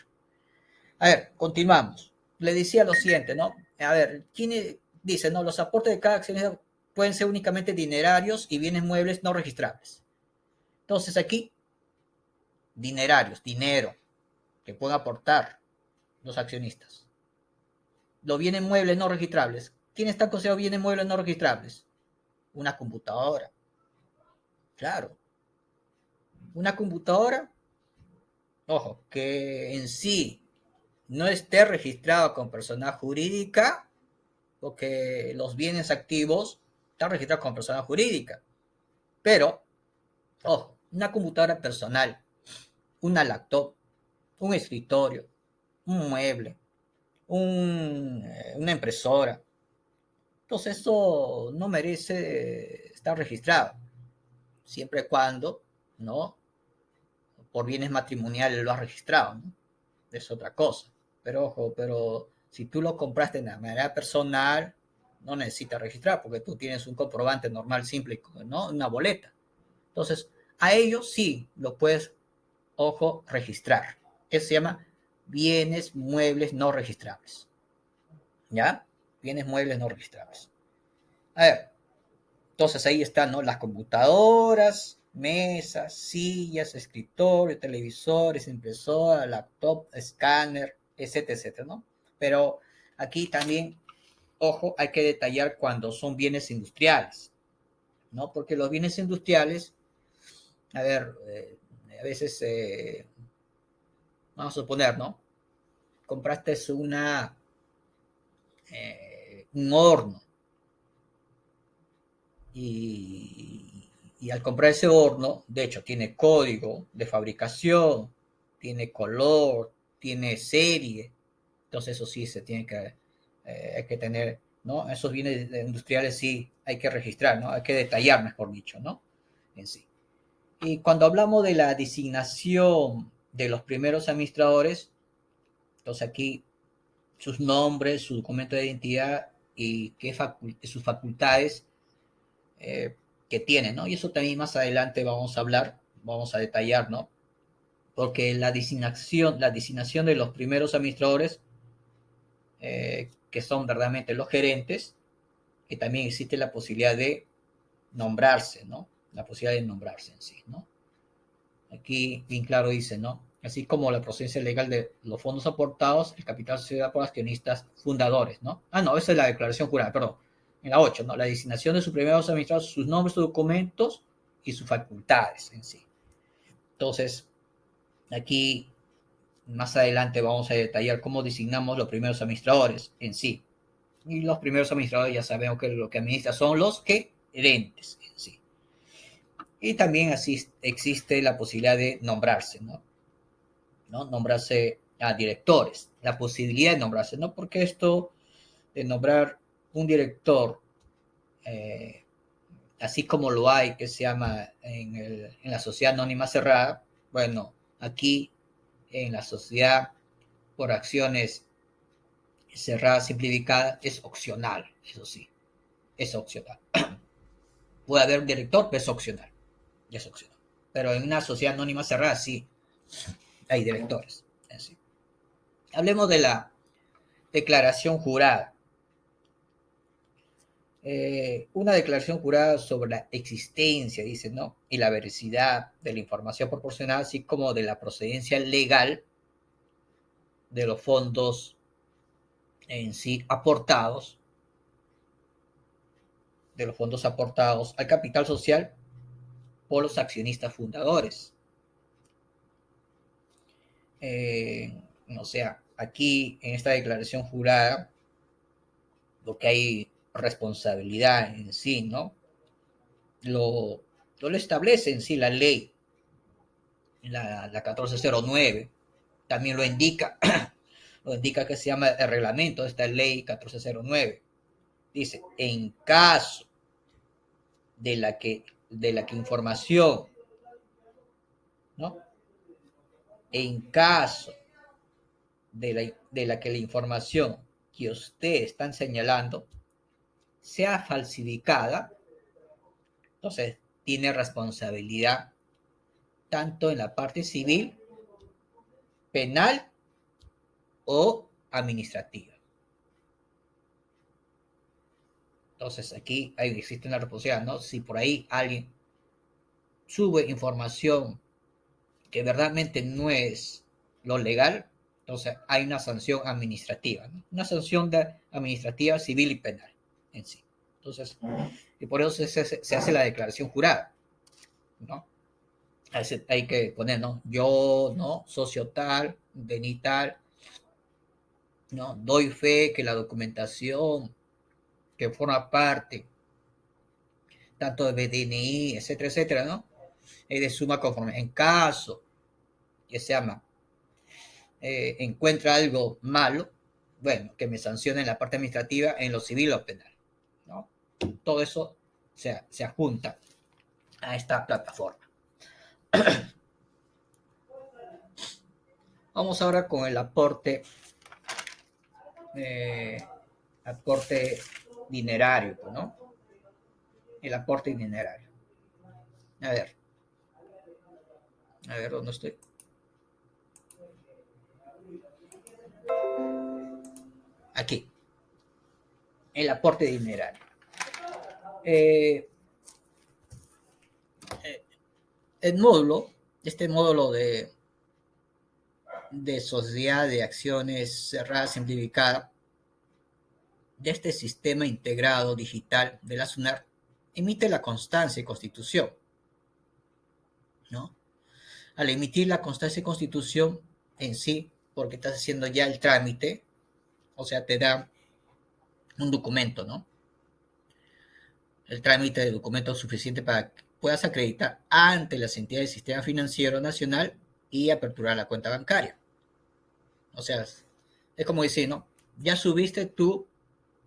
A ver, continuamos. Le decía lo siguiente, ¿no? A ver, ¿quién dice, no? Los aportes de cada accionista pueden ser únicamente dinerarios y bienes muebles no registrables. Entonces aquí, dinerarios, dinero que pueden aportar los accionistas. Los bienes muebles no registrables. ¿Quién está considerado bienes muebles no registrables? Una computadora. Claro. Una computadora, ojo, que en sí no esté registrado con persona jurídica, porque los bienes activos están registrados con persona jurídica. Pero, ojo, una computadora personal, una laptop, un escritorio, un mueble, una impresora. Entonces, eso no merece estar registrado, siempre y cuando, ¿no? Por bienes matrimoniales lo has registrado, ¿no? Es otra cosa. Pero ojo, pero si tú lo compraste de manera personal, no necesitas registrar porque tú tienes un comprobante normal, simple, ¿no? Una boleta. Entonces, a ellos sí lo puedes, ojo, registrar. Eso se llama bienes muebles no registrables. ¿Ya? Bienes muebles no registrables. A ver, entonces ahí están, ¿no? Las computadoras, mesas, sillas, escritorio, televisores, impresora, laptop, escáner, etcétera, etcétera, ¿no? Pero aquí también, ojo, hay que detallar cuando son bienes industriales, ¿no? Porque los bienes industriales, a ver, a veces, vamos a suponer, ¿no? Compraste un horno y al comprar ese horno, de hecho, tiene código de fabricación, tiene color, tiene serie, entonces eso sí se tiene hay que tener, ¿no? Esos bienes industriales sí hay que registrar, ¿no? Hay que detallar, mejor dicho, ¿no? En sí. Y cuando hablamos de la designación de los primeros administradores, entonces aquí sus nombres, su documento de identidad y sus facultades eh, que tiene, ¿no? Y eso también más adelante vamos a hablar, vamos a detallar, ¿no? Porque la designación de los primeros administradores, que son verdaderamente los gerentes, que también existe la posibilidad de nombrarse, ¿no? La posibilidad de nombrarse en sí, ¿no? Aquí bien claro dice, ¿no? Así como la procedencia legal de los fondos aportados, el capital se da por accionistas fundadores, ¿no? Ah, no, esa es la declaración jurada, perdón. En la 8, ¿no? La designación de sus primeros administrados, sus nombres, sus documentos y sus facultades en sí. Entonces, aquí más adelante vamos a detallar cómo designamos los primeros administradores en sí. Y los primeros administradores ya sabemos que lo que administran son los gerentes en sí. Y también así existe la posibilidad de nombrarse, ¿no? ¿No? Nombrarse a directores, la posibilidad de nombrarse, ¿no? Porque esto de nombrar un director, eh, así como lo hay, que se llama en la sociedad anónima cerrada, bueno, aquí en la sociedad por acciones cerrada simplificada es opcional, eso sí, es opcional. Puede haber un director, pero es opcional, ya es opcional. pero en una sociedad anónima cerrada sí hay directores. Así. Hablemos de la declaración jurada. Una declaración jurada sobre la existencia, dice, ¿no? Y la veracidad de la información proporcionada, así como de la procedencia legal de los fondos en sí aportados, al capital social por los accionistas fundadores. O sea, aquí en esta declaración jurada, lo que hay responsabilidad en sí, ¿no? Lo establece en sí la ley, la 1409, también lo indica, lo indica que se llama el reglamento de esta ley 1409. Dice, en caso de la que información, ¿no? En caso de la que la información que usted está señalando sea falsificada, entonces tiene responsabilidad tanto en la parte civil, penal o administrativa. Entonces aquí existe una responsabilidad, ¿no? Si por ahí alguien sube información que verdaderamente no es lo legal, entonces hay una sanción administrativa, ¿no? Una sanción administrativa, civil y penal en sí. Entonces, y por eso se hace la declaración jurada, ¿no? Hay que poner, ¿no? Yo, ¿no? Socio tal, vení tal, ¿no? Doy fe que la documentación que forma parte tanto de BDNI, etcétera, etcétera, ¿no? Es de suma conforme. En caso que se llama encuentra algo malo, bueno, que me sancione en la parte administrativa, en lo civil o penal, ¿no? Todo eso se adjunta a esta plataforma. Vamos ahora con el aporte dinerario, ¿no? El aporte dinerario. A ver, ¿dónde estoy? Aquí. El aporte dinerario. Este módulo de sociedad de acciones cerrada simplificada de este sistema integrado digital de la SUNAR emite la constancia y constitución, ¿no? Al emitir la constancia y constitución en sí, porque estás haciendo ya el trámite, o sea, te da un documento, ¿no? El trámite de documento suficiente para que puedas acreditar ante las entidades del sistema financiero nacional y aperturar la cuenta bancaria. O sea, es como decir, ¿no? Ya subiste tu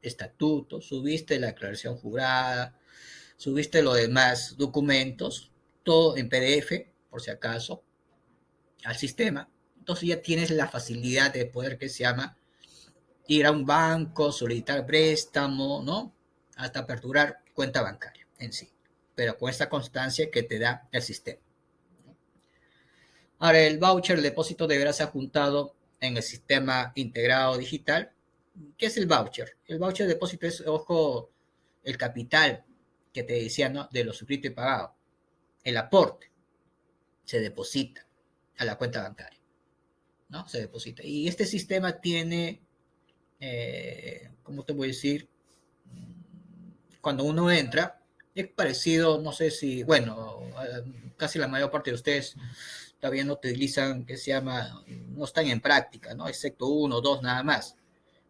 estatuto, subiste la declaración jurada, subiste los demás documentos, todo en PDF, por si acaso, al sistema. Entonces ya tienes la facilidad de poder, que se llama, ir a un banco, solicitar préstamo, ¿no? Hasta aperturar cuenta bancaria en sí, pero con esta constancia que te da el sistema. Ahora, el voucher, el depósito, deberá ser adjuntado en el sistema integrado digital. ¿Qué es el voucher? El voucher de depósito es, ojo, el capital que te decía, ¿no? De lo suscrito y pagado. El aporte se deposita a la cuenta bancaria, ¿no? Se deposita. Y este sistema tiene, ¿cómo te voy a decir? Cuando uno entra, es parecido, no sé si, bueno, casi la mayor parte de ustedes todavía no utilizan, que se llama, no están en práctica, ¿no? Excepto uno o dos nada más.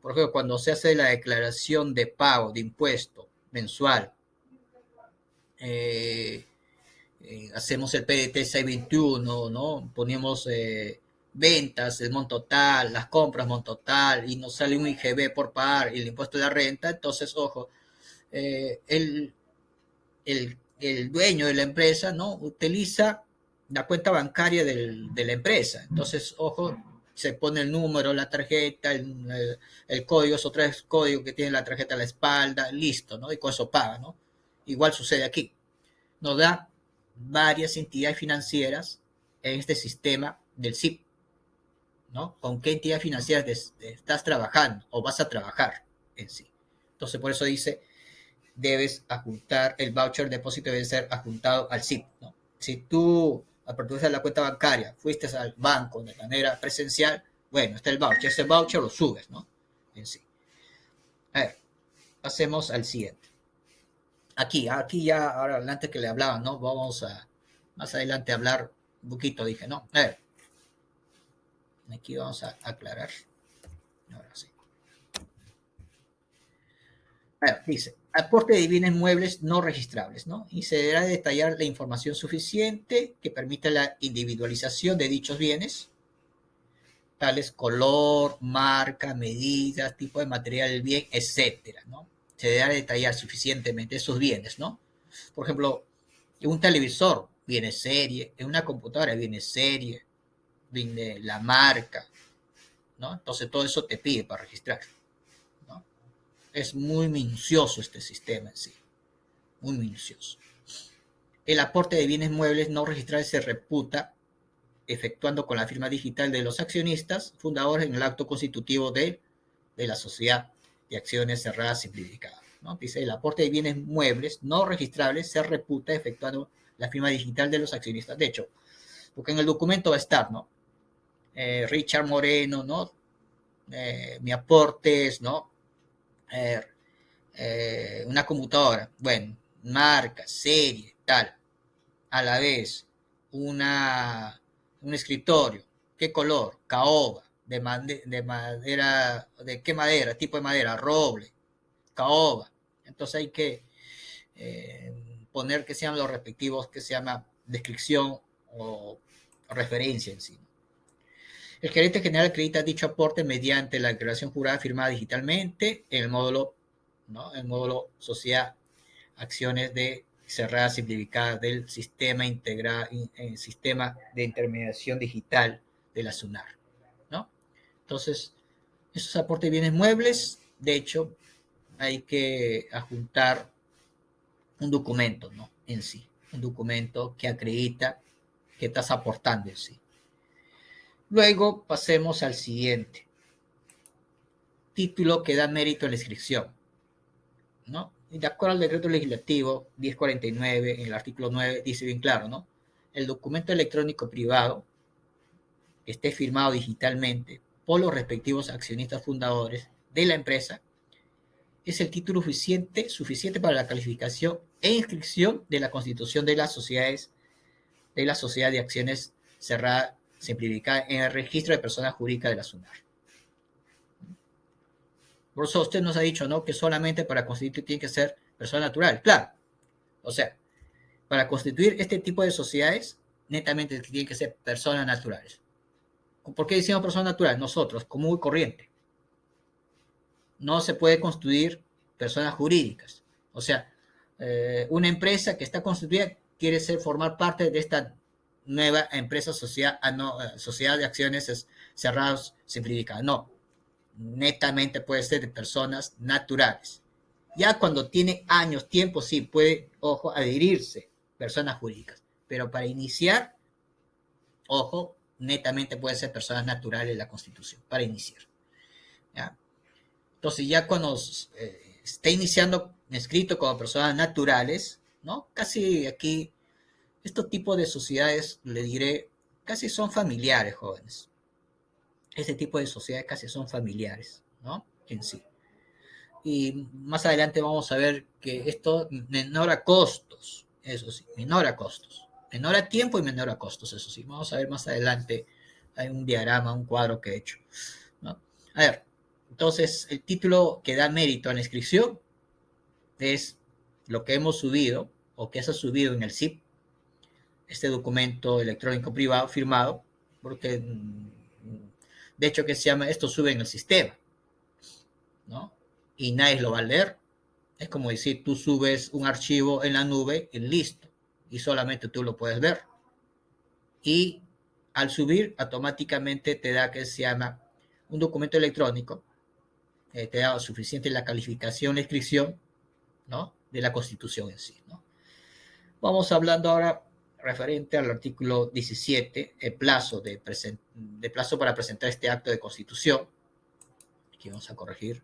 Por ejemplo, cuando se hace la declaración de pago de impuesto mensual, hacemos el PDT 621, ¿no? Ponemos ventas, el monto total, las compras, monto total, y nos sale un IGB por pagar y el impuesto de la renta. Entonces, ojo, el dueño de la empresa, ¿no? Utiliza la cuenta bancaria de la empresa. Entonces, ojo, se pone el número, la tarjeta, el código, esos tres códigos que tiene la tarjeta a la espalda, listo, ¿no? Y con eso paga, ¿no? Igual sucede aquí. Nos da varias entidades financieras en este sistema del SIP, ¿no? ¿Con qué entidad financiera estás trabajando o vas a trabajar en sí? Entonces, por eso dice, debes adjuntar el voucher depósito, debe ser adjuntado al SIP, ¿no? Si tú aperturas la cuenta bancaria, fuiste al banco de manera presencial, bueno, está el voucher, ese voucher lo subes, ¿no? En sí. A ver, pasemos al siguiente. Aquí ya, ahora adelante que le hablaba, ¿no? Vamos a más adelante hablar un poquito, dije, ¿no? A ver, aquí vamos a aclarar. Ahora sí. A ver, dice, aporte de bienes muebles no registrables, ¿no? Y se deberá detallar la información suficiente que permita la individualización de dichos bienes, tales color, marca, medidas, tipo de material del bien, etcétera, ¿no? Se deberá detallar suficientemente esos bienes, ¿no? Por ejemplo, en un televisor viene serie, en una computadora viene serie, viene la marca, ¿no? Entonces todo eso te pide para registrar, ¿no? Es muy minucioso este sistema en sí, muy minucioso. El aporte de bienes muebles no registrables se reputa efectuando con la firma digital de los accionistas fundadores en el acto constitutivo de la sociedad de acciones cerradas simplificadas, ¿no? Dice, el aporte de bienes muebles no registrables se reputa efectuando la firma digital de los accionistas. De hecho, porque en el documento va a estar, ¿no? Richard Moreno, ¿no? Mi aporte es, ¿no? Una computadora, bueno, marca, serie, tal. A la vez, un escritorio, ¿qué color? Caoba, de madera, ¿de qué madera? Tipo de madera, roble, caoba. Entonces hay que poner que sean los respectivos, que se llama descripción o referencia en sí. El gerente general acredita dicho aporte mediante la declaración jurada firmada digitalmente en el módulo, ¿no? El módulo Sociedad Acciones de Cerrada Simplificada del Sistema Integrado, Sistema de Intermediación Digital de la SUNAR, ¿no? Entonces, esos aportes de bienes muebles, de hecho, hay que adjuntar un documento, ¿no? En sí, un documento que acredita que estás aportando en sí. Luego pasemos al siguiente. Título que da mérito a la inscripción, ¿no? Y de acuerdo al decreto legislativo 1049, en el artículo 9, dice bien claro, ¿no? El documento electrónico privado que esté firmado digitalmente por los respectivos accionistas fundadores de la empresa es el título suficiente para la calificación e inscripción de la constitución de las sociedades, de la sociedad de acciones cerrada simplificada en el registro de personas jurídicas de la SUNAR. Por eso usted nos ha dicho, ¿no? Que solamente para constituir tiene que ser persona natural. Claro. O sea, para constituir este tipo de sociedades, netamente tienen que ser personas naturales. ¿Por qué decimos personas naturales? Nosotros, común y corriente. No se puede constituir personas jurídicas. O sea, una empresa que está constituida quiere formar parte de esta nueva empresa sociedad de acciones cerradas simplificada. No, netamente puede ser de personas naturales. Ya cuando tiene años, tiempo, sí puede, ojo, adherirse personas jurídicas. Pero para iniciar, ojo, netamente puede ser personas naturales la Constitución, para iniciar. ¿Ya? Entonces ya cuando esté iniciando escrito como personas naturales, ¿no? Casi aquí, estos tipos de sociedades, le diré, casi son familiares, jóvenes. Este tipo de sociedades casi son familiares, ¿no? En sí. Y más adelante vamos a ver que esto menor a costos, eso sí, menor a costos. Menor a tiempo y menor a costos, eso sí. Vamos a ver más adelante, hay un diagrama, un cuadro que he hecho, ¿no? A ver, entonces el título que da mérito a la inscripción es lo que hemos subido o que se ha subido en el SIP, este documento electrónico privado firmado, porque de hecho que se llama, esto sube en el sistema, ¿no? Y nadie lo va a leer. Es como decir, tú subes un archivo en la nube y listo, y solamente tú lo puedes ver. Y al subir, automáticamente te da que se llama un documento electrónico, te da suficiente la calificación, la inscripción, ¿no? De la Constitución en sí, ¿no? Vamos hablando ahora referente al artículo 17, el plazo plazo para presentar este acto de constitución. Aquí vamos a corregir.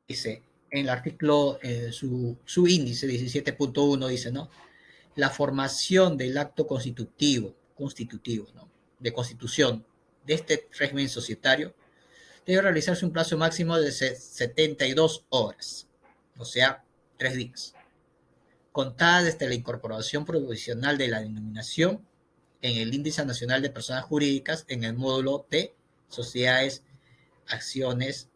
Dice, en el artículo, su índice 17.1 dice, ¿no? La formación del acto constitutivo, ¿no? De constitución de este régimen societario debe realizarse un plazo máximo de 72 horas, o sea, 3 días, contada desde la incorporación provisional de la denominación en el Índice Nacional de Personas Jurídicas en el módulo de sociedades, acciones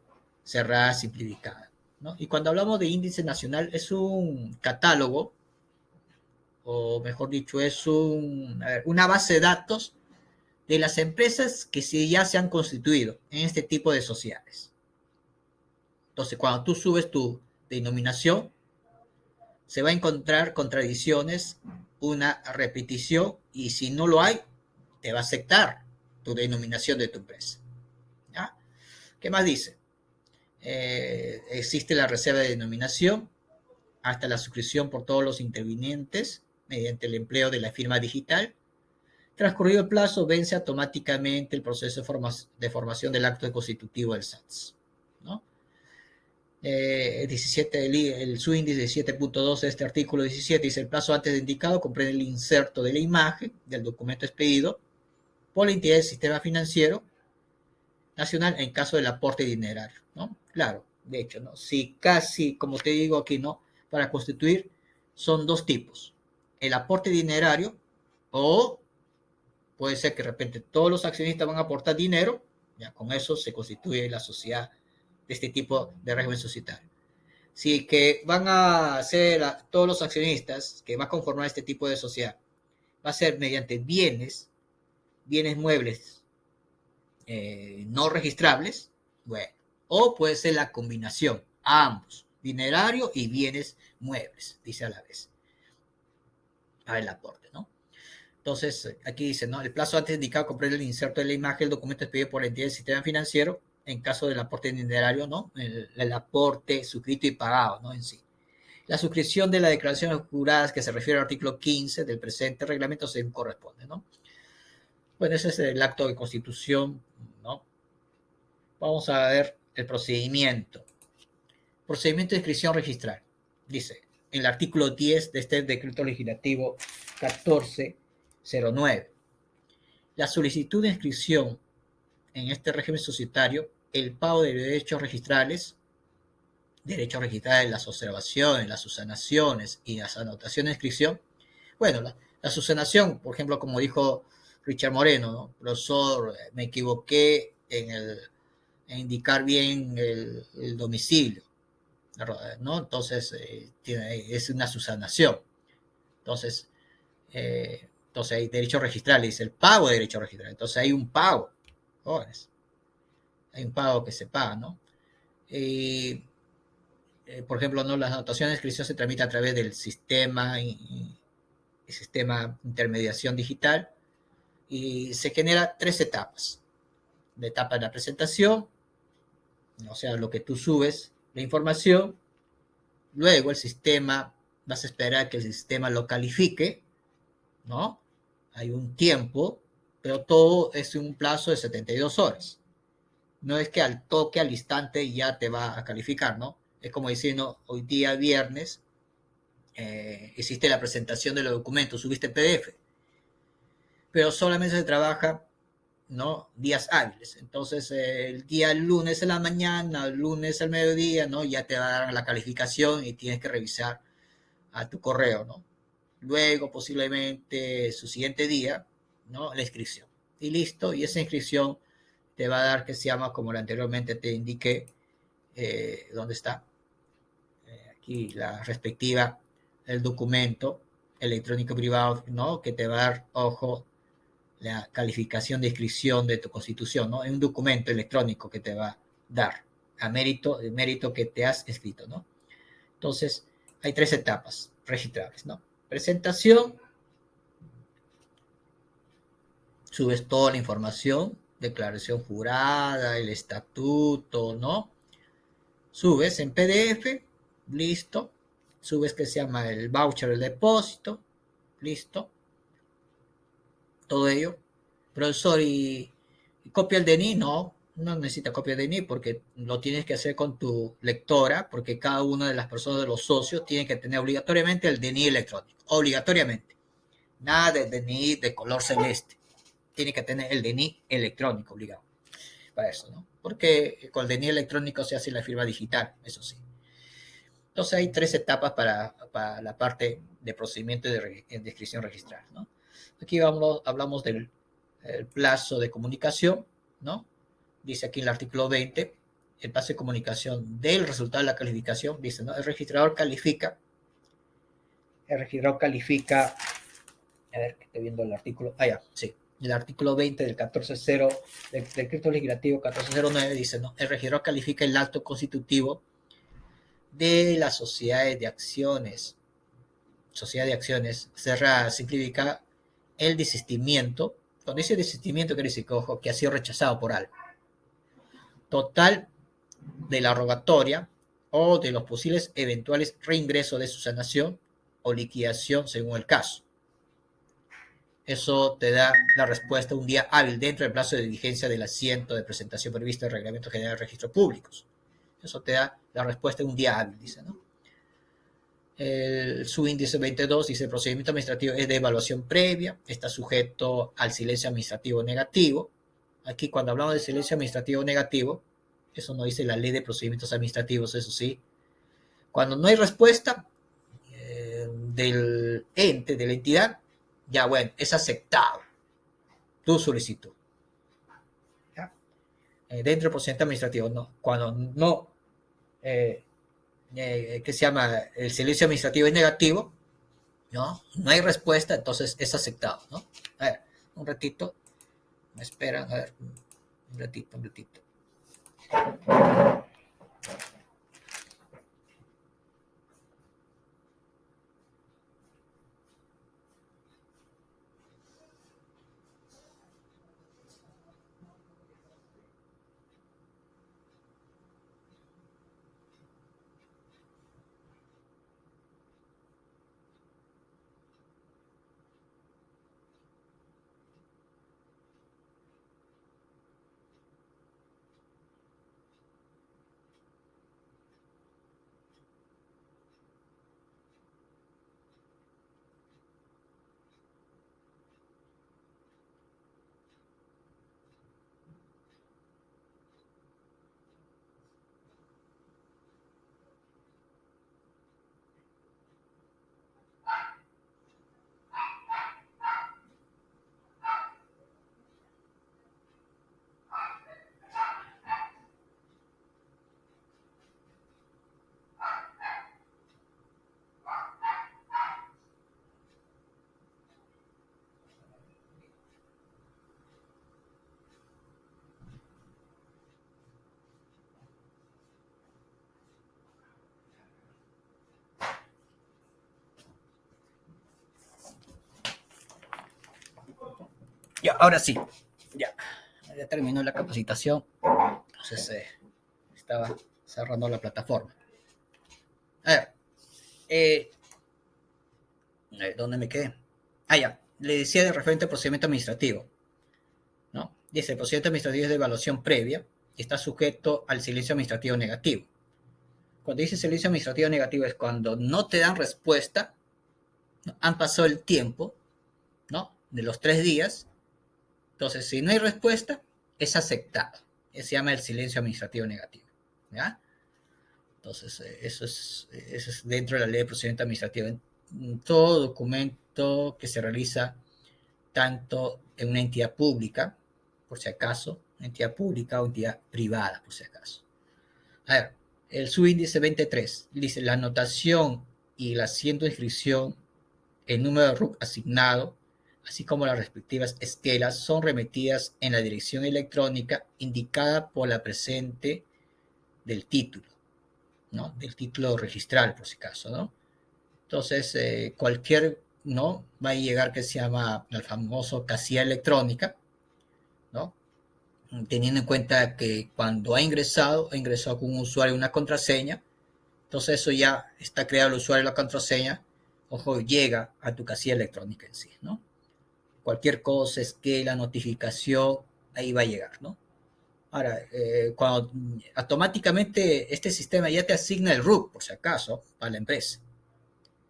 cerradas simplificadas, ¿no? Y cuando hablamos de índice nacional es un catálogo, o mejor dicho, es una base de datos de las empresas que ya se han constituido en este tipo de sociedades. Entonces, cuando tú subes tu denominación, se va a encontrar contradicciones, una repetición, y si no lo hay, te va a aceptar tu denominación de tu empresa. ¿Ya? ¿Qué más dice? Existe la reserva de denominación hasta la suscripción por todos los intervinientes mediante el empleo de la firma digital. Transcurrido el plazo, vence automáticamente el proceso de formación del acto constitutivo del SATS, ¿no? El subíndice 17.2 de este artículo 17 dice: el plazo antes indicado comprende el inserto de la imagen del documento expedido por la entidad del sistema financiero nacional en caso del aporte dinerario, ¿no? Claro, de hecho, ¿no? Si casi, como te digo aquí, ¿no? Para constituir son dos tipos: el aporte dinerario, o puede ser que de repente todos los accionistas van a aportar dinero, ya con eso se constituye la sociedad de este tipo de régimen societario. Si que van a ser todos los accionistas que van a conformar este tipo de sociedad, va a ser mediante bienes muebles no registrables, bueno, o puede ser la combinación, ambos, dinerario y bienes muebles, dice a la vez, para el aporte, ¿no? Entonces, aquí dice, ¿no? El plazo antes indicado comprende el inserto de la imagen del documento expedido por la entidad del sistema financiero en caso del aporte dinerario, ¿no? El aporte suscrito y pagado, ¿no? En sí. La suscripción de las declaraciones juradas que se refiere al artículo 15 del presente reglamento se corresponde, ¿no? Bueno, ese es el acto de constitución, ¿no? Vamos a ver el procedimiento. Procedimiento de inscripción registral. Dice, en el artículo 10 de este decreto legislativo 1409. La solicitud de inscripción en este régimen societario, el pago de derechos registrales, las observaciones, las subsanaciones y las anotaciones de inscripción. Bueno, la subsanación, por ejemplo, como dijo Richard Moreno, ¿no? Profesor, me equivoqué en indicar bien el domicilio, ¿no? Entonces, es una subsanación. Entonces hay derechos registrales, dice el pago de derechos registrales. Entonces hay un pago, jóvenes. Hay un pago que se paga, ¿no? Por ejemplo, ¿no? Las anotaciones de inscripción se tramitan a través del sistema intermediación digital, y se genera 3 etapas. La etapa de la presentación, o sea, lo que tú subes, la información, luego el sistema, vas a esperar que el sistema lo califique, ¿no? Hay un tiempo, pero todo es un plazo de 72 horas. No es que al toque, al instante, ya te va a calificar, ¿no? Es como decir, ¿no? Hoy día viernes hiciste la presentación de los documentos, subiste PDF, pero solamente se trabaja, ¿no? Días hábiles. Entonces, el día lunes en la mañana, el lunes al mediodía, ¿no? Ya te va a dar la calificación y tienes que revisar a tu correo, ¿no? Luego, posiblemente, su siguiente día, ¿no? La inscripción. Y listo, y esa inscripción te va a dar, que se llama, como anteriormente te indiqué, ¿dónde está? Aquí la respectiva, el documento electrónico privado, ¿no? Que te va a dar, ojo, la calificación de inscripción de tu constitución, ¿no? Es un documento electrónico que te va a dar a mérito que te has inscrito, ¿no? Entonces, hay 3 etapas registrables, ¿no? Presentación, subes toda la información, declaración jurada, el estatuto, ¿no? Subes en PDF, listo, subes que se llama el voucher, el depósito, listo, todo ello. Profesor, ¿y copia el DNI? No, no necesita copia de DNI porque lo tienes que hacer con tu lectora, porque cada una de las personas de los socios tiene que tener obligatoriamente el DNI electrónico, obligatoriamente. Nada de DNI de color celeste. Tiene que tener el DNI electrónico obligado para eso, ¿no? Porque con el DNI electrónico se hace la firma digital, eso sí. Entonces hay tres etapas para la parte de procedimiento de inscripción registral, ¿no? Aquí hablamos del plazo de comunicación, ¿no? Dice aquí en el artículo 20, el plazo de comunicación del resultado de la calificación, dice, ¿no? El registrador califica, a ver, que estoy viendo el artículo, ya, sí, el artículo 20 del 14.0 del decreto legislativo 1409 dice, ¿no? El registrador califica el acto constitutivo de las sociedades de acciones cerrada, simplifica el desistimiento. Cuando dice desistimiento quiere decir que, ojo, que ha sido rechazado por algo. Total de la rogatoria o de los posibles eventuales reingresos de su sanación o liquidación según el caso. Eso te da la respuesta un día hábil dentro del plazo de vigencia del asiento de presentación previsto en el Reglamento General de Registros Públicos. Eso te da la respuesta un día hábil, dice, ¿no? El subíndice 22 dice el procedimiento administrativo es de evaluación previa, está sujeto al silencio administrativo negativo. Aquí cuando hablamos de silencio administrativo negativo, eso no dice la ley de procedimientos administrativos, eso sí. Cuando no hay respuesta del ente, de la entidad, ya bueno, es aceptado tu solicitud. ¿Ya? Dentro del procedimiento administrativo, no. Cuando no, que se llama el silencio administrativo es negativo, ¿no? No hay respuesta, entonces es aceptado, ¿no? A ver, un ratito, me esperan, a ver, un ratito. Ya, ahora sí, ya terminó la capacitación, entonces estaba cerrando la plataforma. A ver, ¿dónde me quedé? Ya, le decía de referente al procedimiento administrativo, ¿no? Dice, el procedimiento administrativo es de evaluación previa y está sujeto al silencio administrativo negativo. Cuando dice silencio administrativo negativo es cuando no te dan respuesta, ¿no? Han pasado el tiempo, ¿no? De los 3 días. Entonces, si no hay respuesta, es aceptado. Se llama el silencio administrativo negativo, ¿ya? Entonces, eso es dentro de la ley de procedimiento administrativo. En todo documento que se realiza tanto en una entidad pública, por si acaso, entidad pública o entidad privada, por si acaso. A ver, el subíndice 23 dice la anotación y el asiento de inscripción, el número de RUC asignado, así como las respectivas esquelas, son remitidas en la dirección electrónica indicada por la presente del título, ¿no? Del título registral, por si acaso, ¿no? Entonces, cualquier, ¿no? Va a llegar que se llama el famoso casilla electrónica, ¿no? Teniendo en cuenta que cuando ha ingresado con un usuario y una contraseña, Entonces eso ya está creado el usuario y la contraseña, ojo, llega a tu casilla electrónica en sí, ¿no? Cualquier cosa, es que la notificación, ahí va a llegar, ¿no? Ahora, cuando automáticamente este sistema ya te asigna el RUT, por si acaso, para la empresa,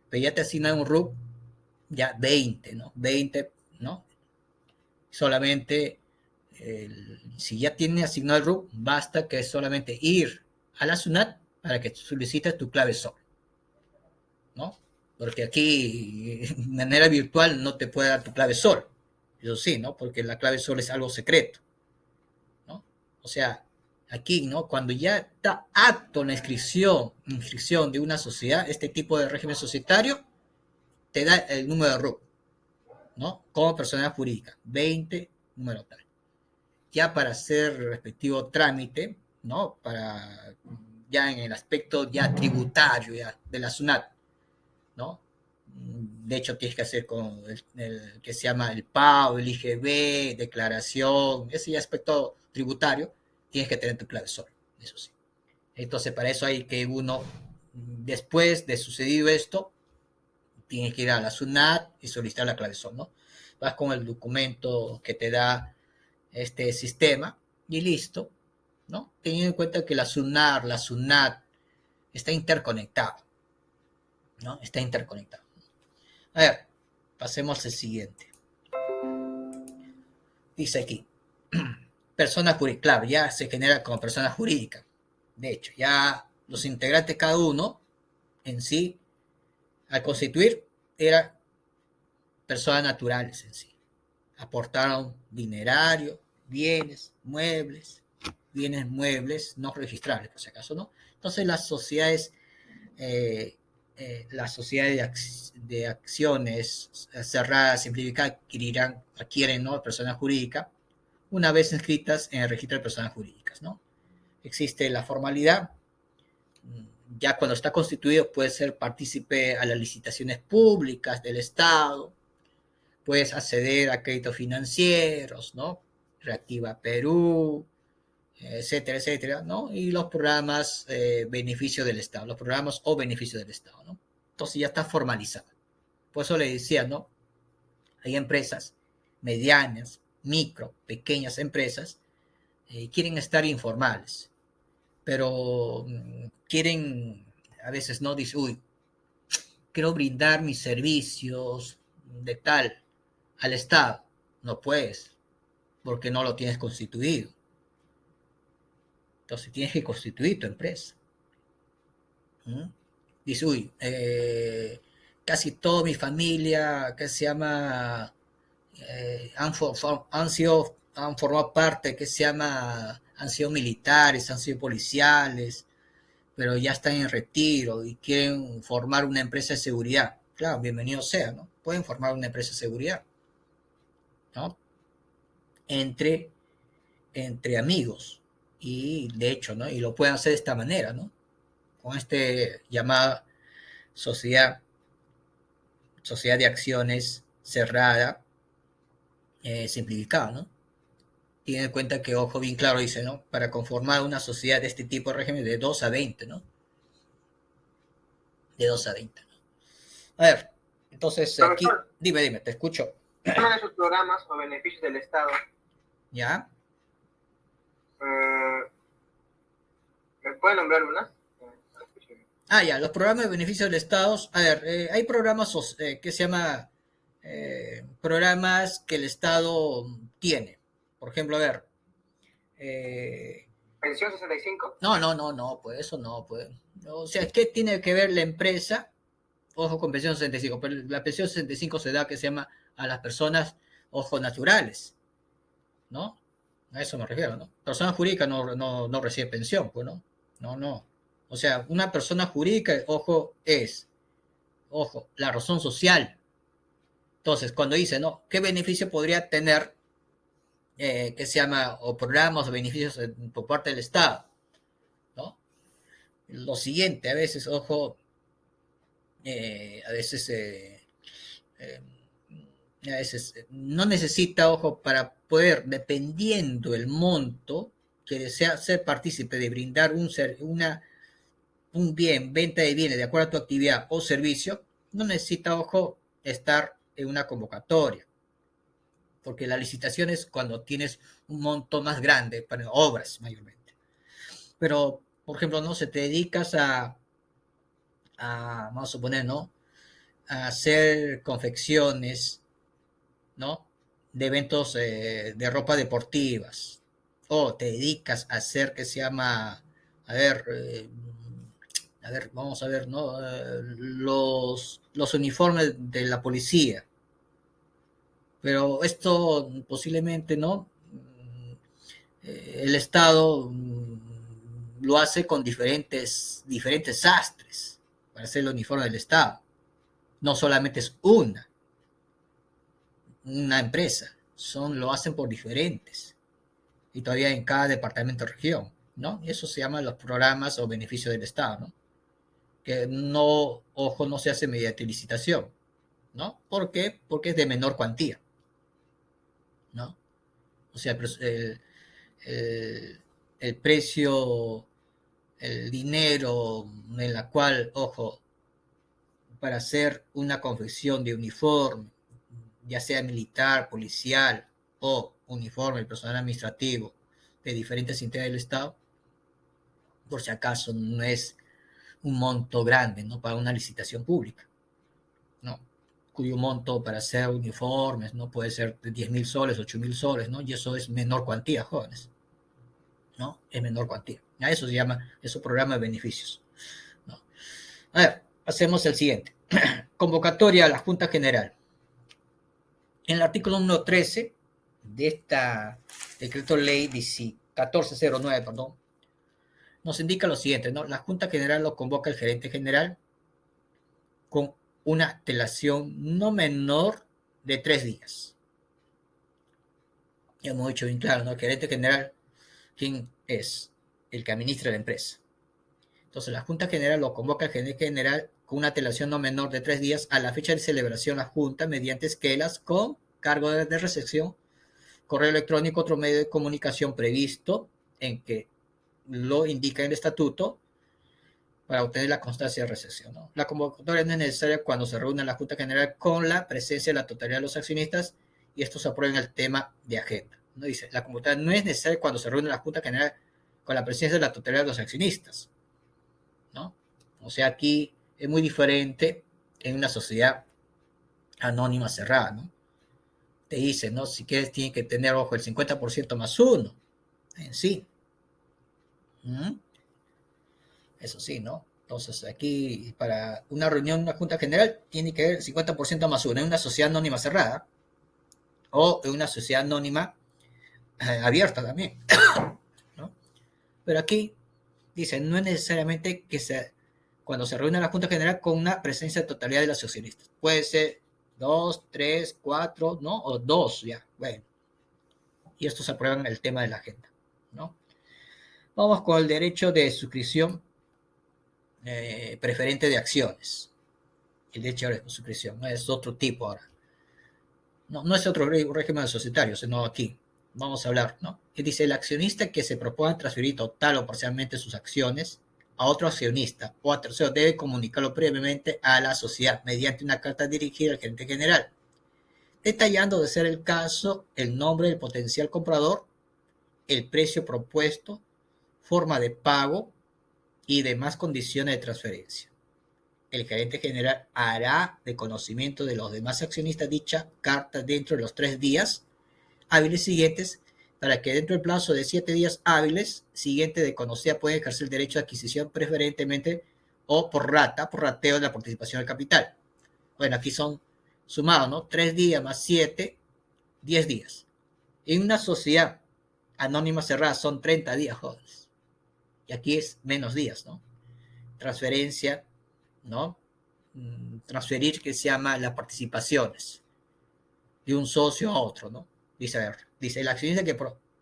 pero ya te asigna un RUT ya 20, ¿no? 20, ¿no? Solamente, si ya tiene asignado el RUT, basta que solamente ir a la SUNAT para que solicites tu clave SOL, ¿no? Porque aquí, de manera virtual, no te puede dar tu clave SOL. Eso sí, ¿no? Porque la clave SOL es algo secreto, ¿no? O sea, aquí, ¿no? Cuando ya está apto la inscripción de una sociedad, este tipo de régimen societario, te da el número de RUT, ¿no? Como persona jurídica, 20, número tal. Ya para hacer el respectivo trámite, ¿no? Para ya en el aspecto ya tributario ya de la SUNAT, ¿no? De hecho, tienes que hacer con el que se llama el PAO, el IGB, declaración, ese aspecto tributario, tienes que tener tu clave SOL, eso sí. Entonces, para eso hay que uno, después de sucedido esto, tienes que ir a la SUNAT y solicitar la clave SOL, ¿no? Vas con el documento que te da este sistema y listo, ¿no? Teniendo en cuenta que la SUNAR, la SUNAT, está interconectado, ¿no? Está interconectado. A ver, pasemos al siguiente. Dice aquí, persona jurídica, claro, ya se genera como persona jurídica. De hecho, ya los integrantes cada uno en sí, al constituir, eran personas naturales en sí. Aportaron dinerario, bienes muebles no registrables, por si acaso, ¿no? Entonces eh, las sociedades de acciones cerradas, simplificadas, adquieren, ¿no? Persona jurídica, una vez inscritas en el registro de personas jurídicas, ¿no? Existe la formalidad, ya cuando está constituido puede ser partícipe a las licitaciones públicas del Estado, puedes acceder a créditos financieros, ¿no? Reactiva Perú, etcétera, etcétera, ¿no? Y los programas beneficio del Estado, los programas o beneficio del Estado, ¿no? Entonces ya está formalizado. Por eso le decía, ¿no? Hay empresas medianas, micro, pequeñas empresas, quieren estar informales, pero quieren, a veces no, dice, uy, quiero brindar mis servicios de tal al Estado. No puedes, porque no lo tienes constituido. Entonces tienes que constituir tu empresa. Dice, uy, casi toda mi familia, que se llama, han formado parte, que se llama, han sido militares, han sido policiales, pero ya están en retiro y quieren formar una empresa de seguridad. Claro, bienvenido sea, ¿no? Pueden formar una empresa de seguridad, ¿no? Entre, entre amigos. Y de hecho, ¿no? Y lo pueden hacer de esta manera, ¿no? Con este llamada sociedad, sociedad de acciones cerrada, simplificada, ¿no? Tiene en cuenta que, ojo, bien claro dice, ¿no? Para conformar una sociedad de este tipo de régimen de 2 a 20, ¿no? De 2 a 20, ¿no? A ver, entonces aquí, Profesor, dime, te escucho. uno de esos programas o beneficios del Estado, ¿Ya? eh, ¿me puede nombrar unas? Ah, ya, los programas de beneficios del Estado. A ver, hay programas que se llama programas que el Estado tiene. Por ejemplo, a ver, eh, Pensión 65. no, pues eso no, pues. O sea, ¿qué tiene que ver la empresa? Ojo con pensión 65, pero la pensión 65 se da que se llama a las personas, ojo, naturales, ¿no? A eso me refiero, ¿no? Persona jurídica no recibe pensión, pues, ¿no? No. O sea, una persona jurídica, ojo, la razón social. Entonces, cuando dice, ¿no? ¿Qué beneficio podría tener, que se llama, o programas o beneficios por parte del Estado? ¿No? Lo siguiente, a veces, ojo, a veces, eh, a veces no necesita, ojo, para poder, dependiendo el monto que desea ser partícipe de brindar un bien, venta de bienes de acuerdo a tu actividad o servicio, no necesita, ojo, estar en una convocatoria, porque la licitación es cuando tienes un monto más grande para obras mayormente. Pero, por ejemplo, no se te dedicas vamos a suponer, ¿no? A hacer confecciones, ¿no? De eventos de ropa deportivas. O te dedicas a hacer que se llama, a ver, vamos a ver, ¿no? Los uniformes de la policía. Pero esto posiblemente, ¿no? El Estado lo hace con diferentes sastres para hacer el uniforme del Estado. No solamente es una empresa, lo hacen por diferentes. Y todavía en cada departamento o región, ¿no? Y eso se llama los programas o beneficios del Estado, ¿no? Que no, ojo, no se hace mediante licitación, ¿no? ¿Por qué? Porque es de menor cuantía, ¿no? O sea, el, el precio, el dinero en la cual, ojo, para hacer una confección de uniforme, ya sea militar, policial o uniforme, personal administrativo de diferentes entidades del Estado, por si acaso no es un monto grande, ¿no? Para una licitación pública, ¿no? Cuyo monto para hacer uniformes, ¿no? Puede ser de 10.000 soles, 8.000 soles, ¿no? Y eso es menor cuantía, jóvenes, ¿no? Es menor cuantía. A eso se llama, eso programa de beneficios, ¿no? A ver, hacemos el siguiente. Convocatoria a la Junta General. En el artículo número 13 de esta decreto ley 1409, perdón, nos indica lo siguiente, ¿no? La Junta General lo convoca el gerente general con una antelación no menor de 3 días. Ya hemos dicho bien claro, ¿no? El gerente general, ¿quién es? El que administra la empresa. Entonces, la Junta General lo convoca el gerente general con una antelación no menor de 3 días a la fecha de celebración de la Junta mediante esquelas con cargo de recepción, correo electrónico, otro medio de comunicación previsto en que lo indica el estatuto para obtener la constancia de recepción, ¿no? La convocatoria no es necesaria cuando se reúne la Junta General con la presencia de la totalidad de los accionistas y estos aprueben el tema de agenda, ¿no? Dice, la convocatoria no es necesaria cuando se reúne la Junta General con la presencia de la totalidad de los accionistas, ¿no? O sea, aquí es muy diferente en una sociedad anónima cerrada, ¿no? Te dice, ¿no? Si quieres, tiene que tener, ojo, el 50% más uno en sí. Eso sí, ¿no? Entonces, aquí, para una reunión, una junta general, tiene que haber 50% más uno en una sociedad anónima cerrada o en una sociedad anónima abierta también, ¿no? Pero aquí dice, no es necesariamente que cuando se reúne la junta general con una presencia de totalidad de los accionistas. Puede ser 2, 3, 4, ¿no? O 2, ya, bueno. Y estos aprueban el tema de la agenda, ¿no? Vamos con el derecho de suscripción preferente de acciones. El derecho de suscripción, ¿no? Es otro tipo ahora. No es otro régimen societario, sino aquí. Vamos a hablar, ¿no? Que dice, el accionista que se proponga transferir total o parcialmente sus acciones a otro accionista o a tercero debe comunicarlo previamente a la sociedad mediante una carta dirigida al gerente general, detallando, de ser el caso, el nombre del potencial comprador, el precio propuesto, forma de pago y demás condiciones de transferencia. El gerente general hará de conocimiento de los demás accionistas dicha carta dentro de los 3 días hábiles siguientes, para que dentro del plazo de 7 días hábiles siguiente de conocida pueden ejercer el derecho de adquisición preferentemente o por rateo de la participación del capital. Bueno, aquí son sumados, ¿no? 3 días más 7, 10 días. En una sociedad anónima cerrada son 30 días, jóvenes. Y aquí es menos días, ¿no? Transferencia, ¿no? Transferir, que se llama las participaciones de un socio a otro, ¿no? Dice, el accionista que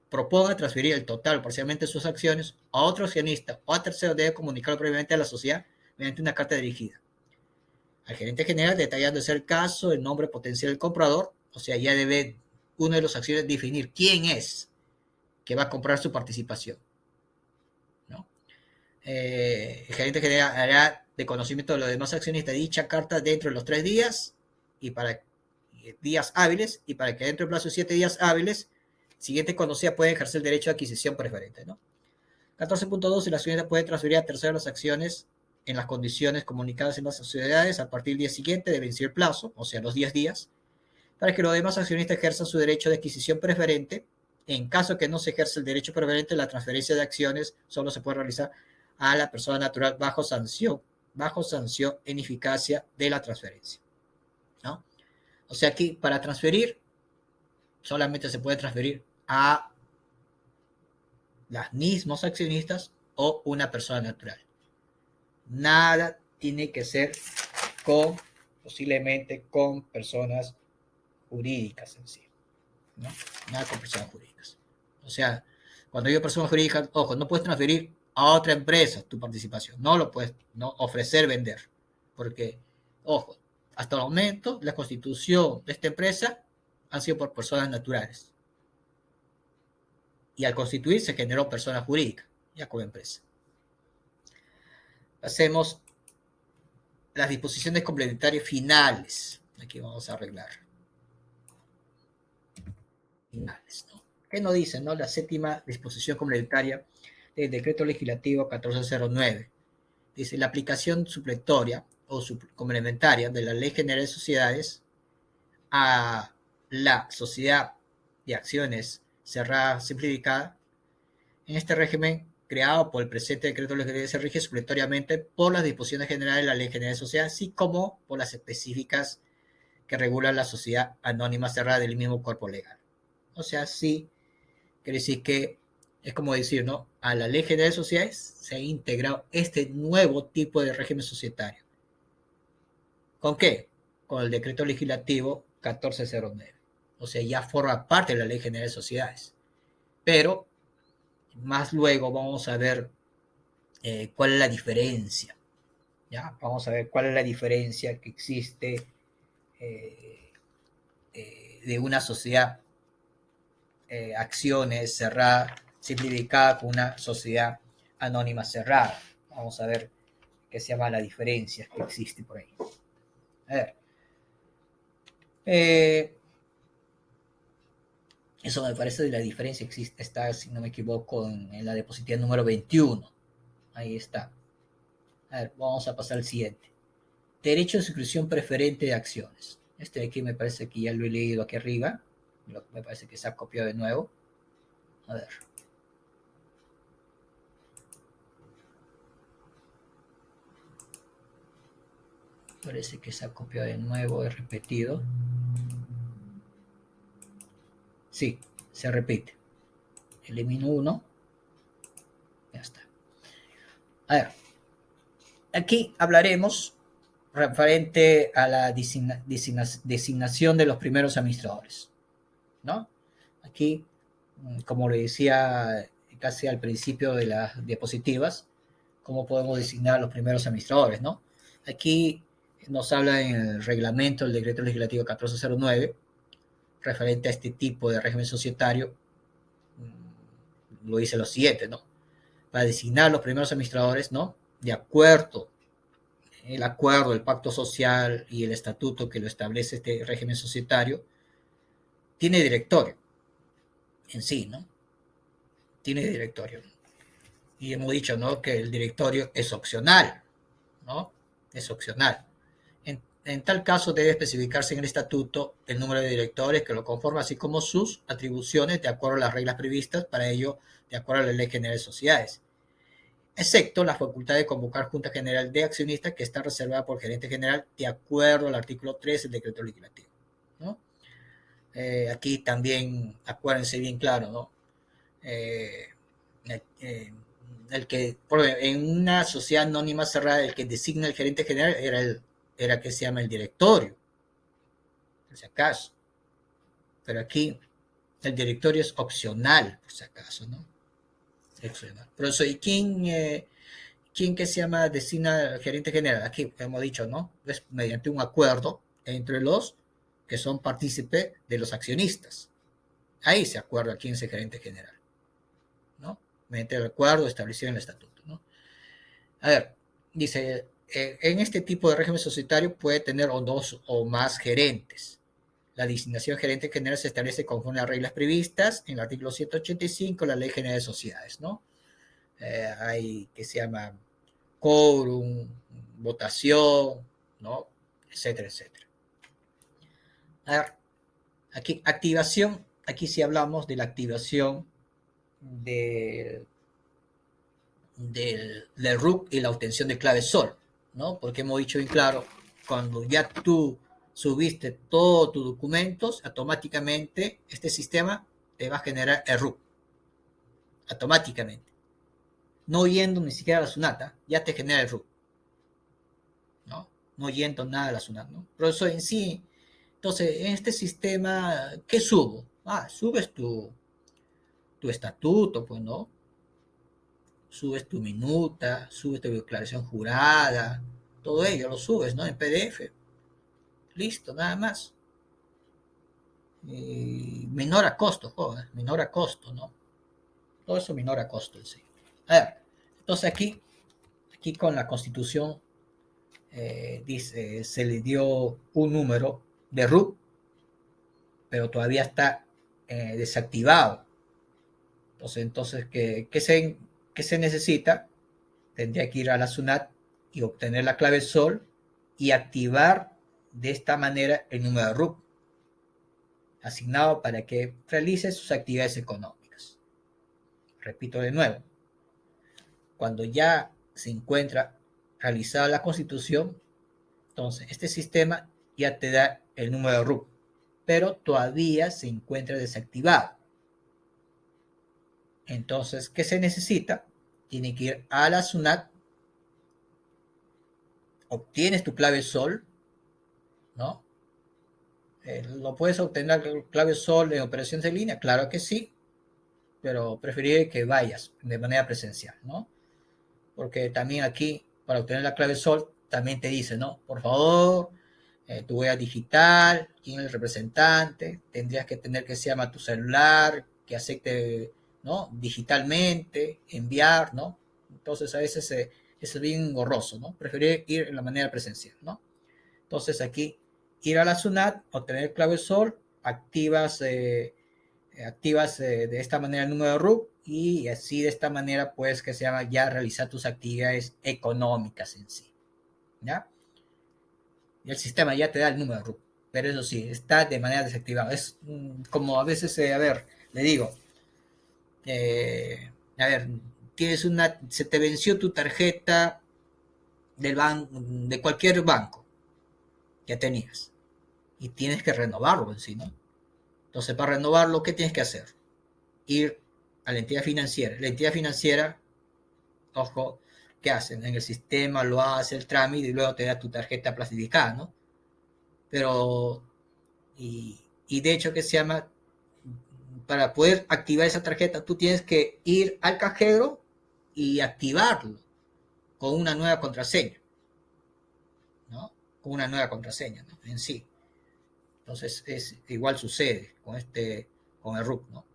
proponga transferir el total o parcialmente sus acciones a otro accionista o a tercero debe comunicarlo previamente a la sociedad mediante una carta dirigida al gerente general, detallando el caso, el nombre potencial del comprador, o sea, ya debe uno de los accionistas definir quién es que va a comprar su participación, ¿no? el gerente general hará de conocimiento de los demás accionistas dicha carta dentro de los 3 días y para días hábiles, y para que dentro del plazo de 7 días hábiles siguiente cuando sea puede ejercer el derecho de adquisición preferente, ¿no? 14.2. El accionista puede transferir a terceros las acciones en las condiciones comunicadas en las sociedades a partir del día siguiente de vencer el plazo, o sea, los 10 días, para que los demás accionistas ejerzan su derecho de adquisición preferente. En caso que no se ejerza el derecho preferente, la transferencia de acciones solo se puede realizar a la persona natural bajo sanción en eficacia de la transferencia, ¿no? O sea, aquí para transferir solamente se puede transferir a los mismos accionistas o una persona natural. Nada tiene que ser posiblemente con personas jurídicas en sí, ¿no? Nada con personas jurídicas. O sea, cuando digo personas jurídicas, ojo, no puedes transferir a otra empresa tu participación, no lo puedes, no ofrecer vender, porque, ojo, hasta el momento la constitución de esta empresa han sido por personas naturales, y al constituir se generó persona jurídica, ya como empresa. Hacemos las disposiciones complementarias finales. Aquí vamos a arreglar. Finales, ¿no? ¿Qué nos dice, no? La séptima disposición complementaria del decreto legislativo 1409. Dice, la aplicación supletoria o complementaria de la Ley General de Sociedades a la sociedad de acciones cerrada simplificada. En este régimen creado por el presente decreto legislativo se rige supletoriamente por las disposiciones generales de la Ley General de Sociedades, así como por las específicas que regulan la sociedad anónima cerrada del mismo cuerpo legal. O sea, sí, quiere decir que es como decir, ¿no? A la Ley General de Sociedades se ha integrado este nuevo tipo de régimen societario. ¿Con qué? Con el decreto legislativo 1409. O sea, ya forma parte de la Ley General de Sociedades. Pero más luego vamos a ver cuál es la diferencia. ¿Ya? Vamos a ver cuál es la diferencia que existe de una sociedad acciones cerrada, simplificada, con una sociedad anónima cerrada. Vamos a ver qué se llama la diferencia que existe por ahí. A ver. Eso me parece de la diferencia existe, está, si no me equivoco, en la diapositiva número 21. Ahí está. A ver, vamos a pasar al siguiente. Derecho de suscripción preferente de acciones. Este de aquí me parece que ya lo he leído aquí arriba. Me parece que se ha copiado de nuevo. A ver. Parece que se ha copiado de nuevo, he repetido. Sí, se repite. Elimino uno. Ya está. A ver. Aquí hablaremos referente a la designación de los primeros administradores, ¿no? Aquí, como le decía casi al principio de las diapositivas, cómo podemos designar a los primeros administradores, ¿no? Aquí nos habla en el reglamento del decreto legislativo 1409, referente a este tipo de régimen societario, lo dice lo siguiente, ¿no? Para designar los primeros administradores, ¿no? De acuerdo el acuerdo, el pacto social y el estatuto que lo establece este régimen societario, tiene directorio en sí, ¿no? Tiene directorio. Y hemos dicho, ¿no? Que el directorio es opcional, ¿no? Es opcional. En tal caso debe especificarse en el estatuto el número de directores que lo conforma, así como sus atribuciones de acuerdo a las reglas previstas para ello, de acuerdo a la Ley General de Sociedades, excepto la facultad de convocar Junta General de Accionistas que está reservada por el gerente general de acuerdo al artículo 3 del decreto legislativo, ¿no? Aquí también acuérdense bien claro, ¿no? Eh, el que en una sociedad anónima cerrada el que designa el gerente general era que se llama el directorio, por si acaso, pero aquí el directorio es opcional, por si acaso, ¿no? Opcional. Por eso, ¿y quién que se llama designa al gerente general? Aquí hemos dicho, ¿no? Es mediante un acuerdo entre los que son partícipes de los accionistas. Ahí se acuerda quién es el gerente general, ¿no? Mediante el acuerdo establecido en el estatuto, ¿no? A ver, dice, en este tipo de régimen societario puede tener o dos o más gerentes. La designación gerente general se establece conforme a reglas previstas en el artículo 185 de la Ley General de Sociedades, ¿no? Hay que se llama quórum, votación, ¿no? Etcétera, etcétera. A ver, aquí, activación, aquí sí hablamos de la activación de, del RUC y la obtención de clave SOL, ¿no? Porque hemos dicho bien claro, cuando ya tú subiste todos tus documentos, automáticamente este sistema te va a generar el RUC, automáticamente. No yendo ni siquiera a la SUNAT, ya te genera el RUC, ¿no? No yendo nada a la SUNAT, ¿no? Pero eso en sí, entonces, en este sistema, ¿qué subo? Subes tu estatuto, pues, ¿no? Subes tu minuta, subes tu declaración jurada, todo ello lo subes, ¿no? En PDF. Listo, nada más. Menor a costo, joder, menor a costo, ¿no? Todo eso menor a costo, sí. A ver, entonces aquí con la Constitución dice, se le dio un número de RUT, pero todavía está desactivado. Entonces ¿qué se necesita? Tendría que ir a la SUNAT y obtener la clave SOL y activar de esta manera el número de RUC asignado para que realice sus actividades económicas. Repito de nuevo, cuando ya se encuentra realizada la constitución, entonces este sistema ya te da el número de RUC, pero todavía se encuentra desactivado. Entonces, ¿qué se necesita? Tiene que ir a la SUNAT, obtienes tu clave SOL, ¿no? ¿Lo puedes obtener clave SOL en operaciones en línea? Claro que sí, pero preferiría que vayas de manera presencial, ¿no? Porque también aquí, para obtener la clave SOL, también te dice, ¿no? Por favor, tu huella digital, quién es el representante, tendrías que tener que se llama tu celular, que acepte, ¿no? Digitalmente, enviar, ¿no? Entonces a veces es bien engorroso, ¿no? Preferiría ir en la manera presencial, ¿no? Entonces aquí ir a la SUNAT, obtener clave SOL, activas de esta manera el número de RUC y así de esta manera pues que se llama ya realizar tus actividades económicas en sí, ¿ya? Y el sistema ya te da el número de RUC, pero eso sí, está de manera desactivada. Es como a veces, a ver, le digo, a ver, se te venció tu tarjeta de cualquier banco que tenías y tienes que renovarlo en sí, ¿no? Entonces, para renovarlo, ¿qué tienes que hacer? Ir a la entidad financiera. La entidad financiera, ojo, ¿qué hacen? En el sistema lo hace el trámite y luego te da tu tarjeta plastificada, ¿no? Pero, y de hecho, ¿qué se llama? Para poder activar esa tarjeta, tú tienes que ir al cajero y activarlo con una nueva contraseña, ¿no? Con una nueva contraseña, ¿no? En sí. Entonces, igual sucede con el RUC, ¿no?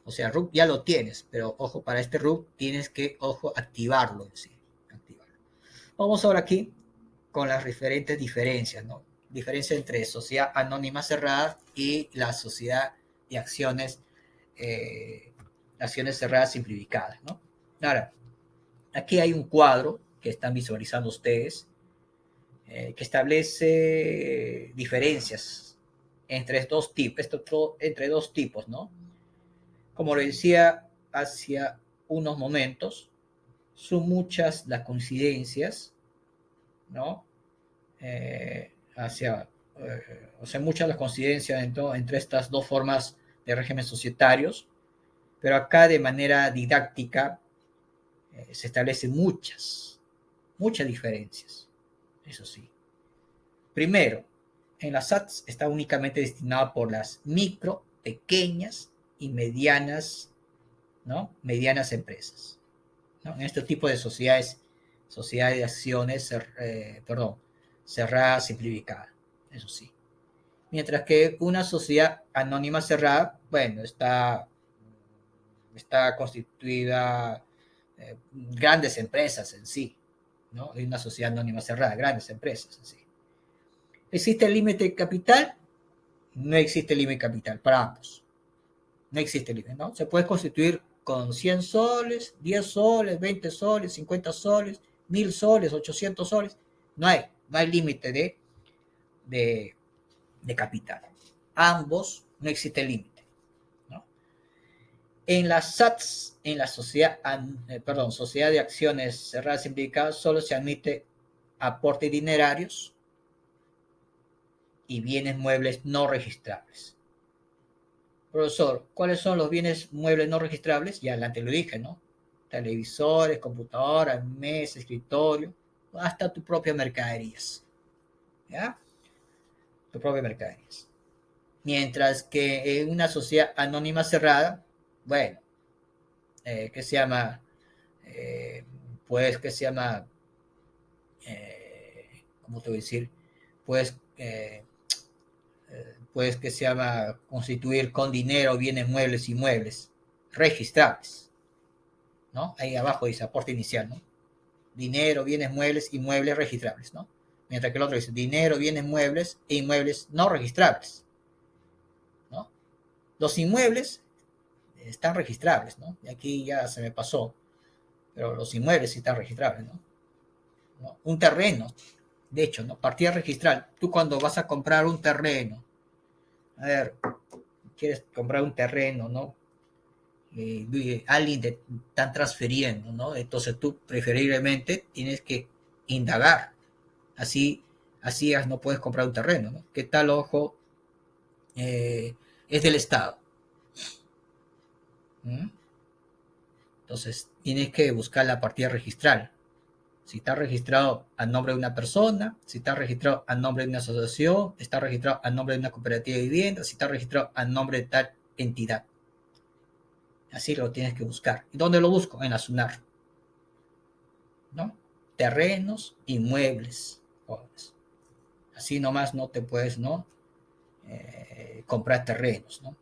O sea, RUC ya lo tienes, pero ojo, para este RUC tienes que, ojo, activarlo en sí. Activarlo. Vamos ahora aquí con las diferentes diferencias, ¿no? Diferencia entre sociedad anónima cerrada y la sociedad de acciones cerradas simplificadas, ¿no? Ahora, aquí hay un cuadro que están visualizando ustedes que establece diferencias entre dos tipos, ¿no? Como lo decía hacia unos momentos, son muchas las coincidencias, ¿no? O sea, muchas las coincidencias entre estas dos formas de régimen societarios, pero acá de manera didáctica se establecen muchas diferencias, eso sí. Primero, en las SATs está únicamente destinado por las micro, pequeñas y medianas, ¿no? Medianas empresas, ¿no? En este tipo de sociedades de acciones, cerrada, simplificada, eso sí. Mientras que una sociedad anónima cerrada, bueno, está constituida grandes empresas en sí, ¿no? Es una sociedad anónima cerrada, grandes empresas, así. ¿Existe el límite de capital? No existe límite de capital para ambos. No existe límite, ¿no? Se puede constituir con 100 soles, 10 soles, 20 soles, 50 soles, 1000 soles, 800 soles. No hay límite de, de capital. Ambos no existe límite, ¿no? En las SATs, en la sociedad de acciones cerradas simplificadas, solo se admite aportes dinerarios y bienes muebles no registrables. Profesor, ¿cuáles son los bienes muebles no registrables? Ya antes lo dije, ¿no? Televisores, computadoras, mesas, escritorio, hasta tu propia mercaderías, ¿ya? Tu propia mercaderías. Mientras que en una sociedad anónima cerrada, bueno, ¿qué se llama? Pues, ¿qué se llama? ¿Cómo te voy a decir? Pues, pues que se llama constituir con dinero bienes muebles y inmuebles registrables, ¿no? Ahí abajo dice aporte inicial, ¿no? Dinero, bienes muebles, inmuebles registrables, ¿no? Mientras que el otro dice dinero, bienes muebles e inmuebles no registrables, ¿no? Los inmuebles están registrables, ¿no? Y aquí ya se me pasó, pero los inmuebles sí están registrables, ¿no? ¿No? Un terreno, de hecho, ¿no? Partida registral. Tú cuando vas a comprar un terreno, a ver, quieres comprar un terreno, ¿no? Alguien te están transfiriendo, ¿no? Entonces tú preferiblemente tienes que indagar. Así, así no puedes comprar un terreno, ¿no? ¿Qué tal, ojo? Es del Estado. ¿Mm? Entonces tienes que buscar la partida registral. Si está registrado a nombre de una persona, si está registrado a nombre de una asociación, está registrado a nombre de una cooperativa de vivienda, si está registrado a nombre de tal entidad. Así lo tienes que buscar. ¿Y dónde lo busco? En la SUNAR, ¿no? Terrenos, inmuebles, jóvenes. Así nomás no te puedes, ¿no? Comprar terrenos, ¿no?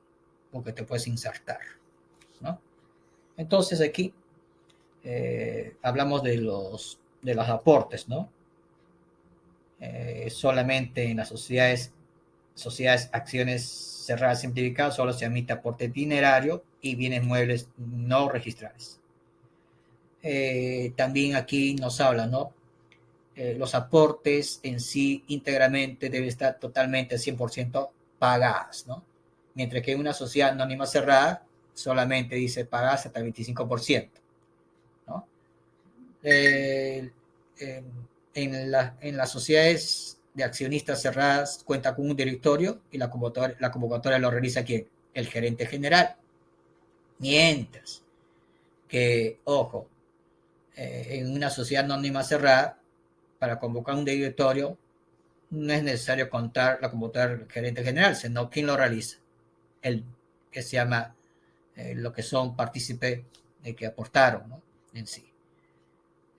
Porque te puedes insertar, ¿no? Entonces aquí hablamos de los aportes, ¿no? Solamente en las sociedades, acciones cerradas simplificadas, solo se admite aporte dinerario y bienes muebles no registrables. También aquí nos habla, ¿no? Los aportes en sí íntegramente deben estar totalmente 100% pagadas, ¿no? Mientras que en una sociedad anónima cerrada solamente dice pagadas hasta el 25%, ¿no? Eh, eh, en las sociedades de accionistas cerradas cuenta con un directorio y la convocatoria lo realiza ¿quién? El gerente general. Mientras que, ojo, en una sociedad anónima cerrada, para convocar un directorio, no es necesario contar la convocatoria del gerente general, sino quién lo realiza. El que se llama lo que son partícipes de que aportaron, ¿no? En sí.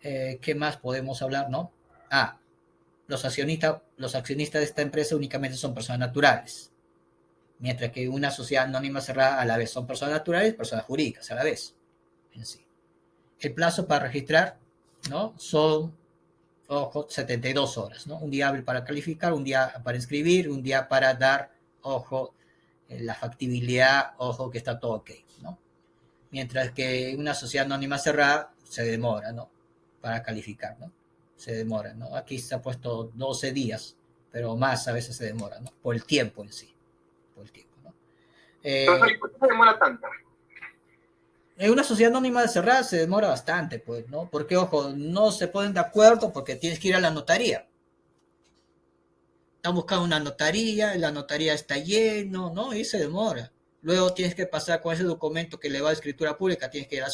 ¿Qué más podemos hablar, no? Los accionistas de esta empresa únicamente son personas naturales, mientras que una sociedad anónima cerrada a la vez son personas naturales y personas jurídicas a la vez, en sí. El plazo para registrar, ¿no? Son, ojo, 72 horas, ¿no? Un día hábil para calificar, un día para inscribir, un día para dar, ojo, la factibilidad, ojo, que está todo ok, ¿no? Mientras que una sociedad anónima cerrada se demora, ¿no? Para calificar, ¿no? Se demora, ¿no? Aquí se ha puesto 12 días, pero más a veces se demora, ¿no? Por el tiempo en sí, por el tiempo, ¿no? ¿Por qué se demora tanto? En una sociedad anónima cerrada se demora bastante, pues, ¿no? Porque, ojo, no se ponen de acuerdo porque tienes que ir a la notaría. Están buscando una notaría, la notaría está lleno, ¿no? Y se demora. Luego tienes que pasar con ese documento que le va a escritura pública, tienes que ir a la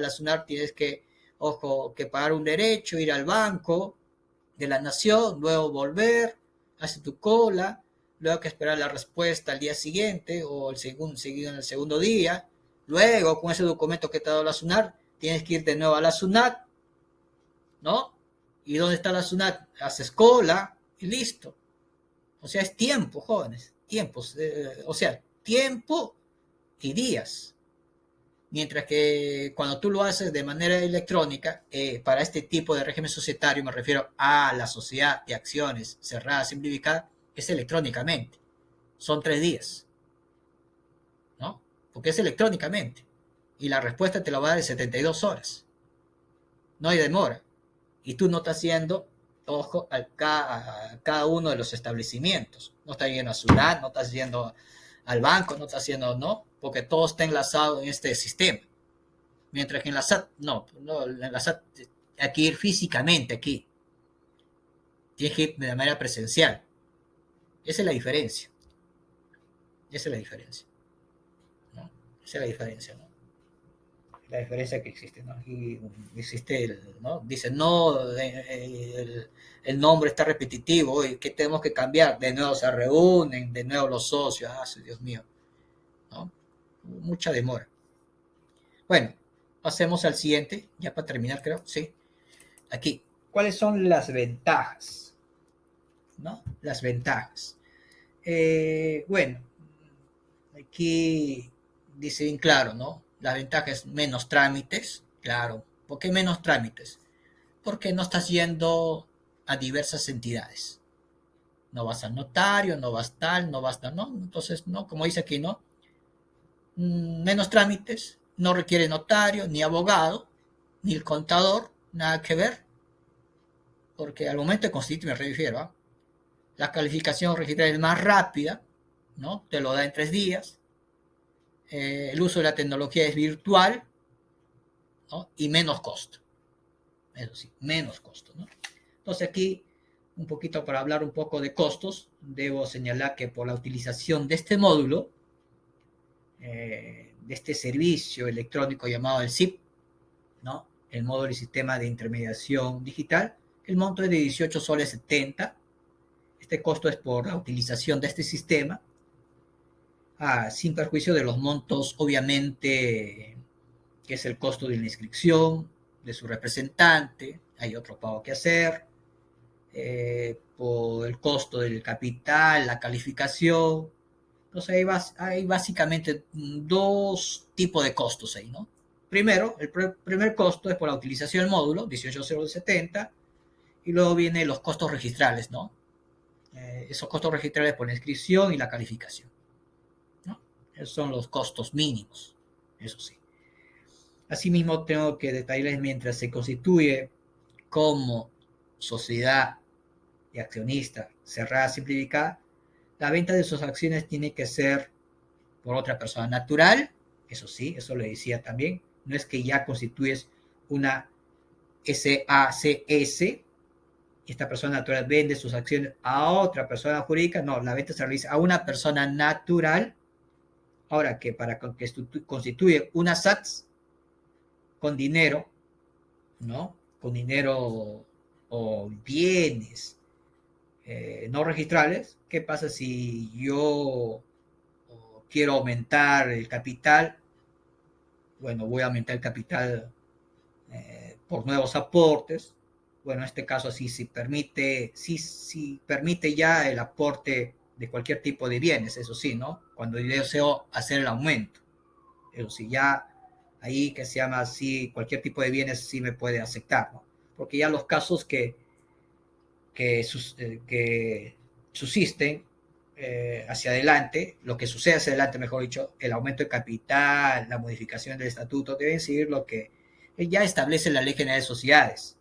SUNAR tienes que, ojo, que pagar un derecho, ir al banco de la nación, luego volver, hacer tu cola, luego que esperar la respuesta al día siguiente o seguido en el segundo día. Luego, con ese documento que te ha dado la SUNAT, tienes que ir de nuevo a la SUNAT, ¿no? ¿Y dónde está la SUNAT? Haces cola y listo. O sea, es tiempo, jóvenes, tiempos, o sea, tiempo y días, Mientras que cuando tú lo haces de manera electrónica, para este tipo de régimen societario, me refiero a la sociedad de acciones cerrada, simplificada, es electrónicamente. Son 3 días, ¿no? Porque es electrónicamente. Y la respuesta te la va a dar en 72 horas. No hay demora. Y tú no estás yendo, ojo, a cada uno de los establecimientos. No estás yendo a Sudán, no estás yendo al banco, no estás yendo, no, porque todo está enlazado en este sistema. Mientras que en la SAT, no, en la SAT hay que ir físicamente aquí. Tienes que ir de manera presencial. Esa es la diferencia. Esa es la diferencia, ¿no? Esa es la diferencia, ¿no? La diferencia que existe, ¿no? Y existe, ¿no? Dice, no, el nombre está repetitivo, y ¿qué tenemos que cambiar? De nuevo se reúnen, de nuevo los socios, Dios mío, ¿no? Mucha demora. Bueno, pasemos al siguiente, ya para terminar, creo, sí. Aquí, ¿cuáles son las ventajas? ¿No? Las ventajas. Bueno, aquí dice bien claro, ¿no? La ventaja es menos trámites, claro. ¿Por qué menos trámites? Porque no estás yendo a diversas entidades. No vas al notario, no vas tal, no vas tal, ¿no? Entonces, ¿no? Como dice aquí, ¿no? Menos trámites, no requiere notario, ni abogado, ni el contador, nada que ver, porque al momento de constituir, me refiero, ¿eh? La calificación registral es más rápida, ¿no? Te lo da en 3 días. El uso de la tecnología es virtual, ¿no? Y menos costo. Eso sí, menos costo, ¿no? Entonces aquí, un poquito para hablar un poco de costos, debo señalar que por la utilización de este módulo, de este servicio electrónico llamado el SIP, ¿no? El módulo y sistema de intermediación digital, el monto es de 18 soles 70. Este costo es por la utilización de este sistema, sin perjuicio de los montos, obviamente, que es el costo de la inscripción de su representante, hay otro pago que hacer, por el costo del capital, la calificación. Entonces hay básicamente 2 tipos de costos ahí, ¿no? Primero, el primer costo es por la utilización del módulo, 18,070, y luego vienen los costos registrales, ¿no? Esos costos registrales por la inscripción y la calificación, ¿no? Esos son los costos mínimos, eso sí. Asimismo, tengo que detallarles, mientras se constituye como sociedad de accionista cerrada, simplificada, la venta de sus acciones tiene que ser por otra persona natural, eso sí, eso le decía también, no es que ya constituyes una SACS, esta persona natural vende sus acciones a otra persona jurídica, no, la venta se realiza a una persona natural. Ahora que para que constituye una SATS con dinero, ¿no? Con dinero o bienes no registrables, ¿qué pasa si yo quiero aumentar el capital? Bueno, voy a aumentar el capital por nuevos aportes. Bueno, en este caso sí permite ya el aporte de cualquier tipo de bienes, eso sí, ¿no? Cuando yo deseo hacer el aumento. Eso sí, ya ahí que se llama así, cualquier tipo de bienes sí me puede aceptar, ¿no? Porque ya los casos que subsisten hacia adelante, lo que sucede hacia adelante, mejor dicho, el aumento de capital, la modificación del estatuto, deben seguir lo que ya establece la Ley General de Sociedades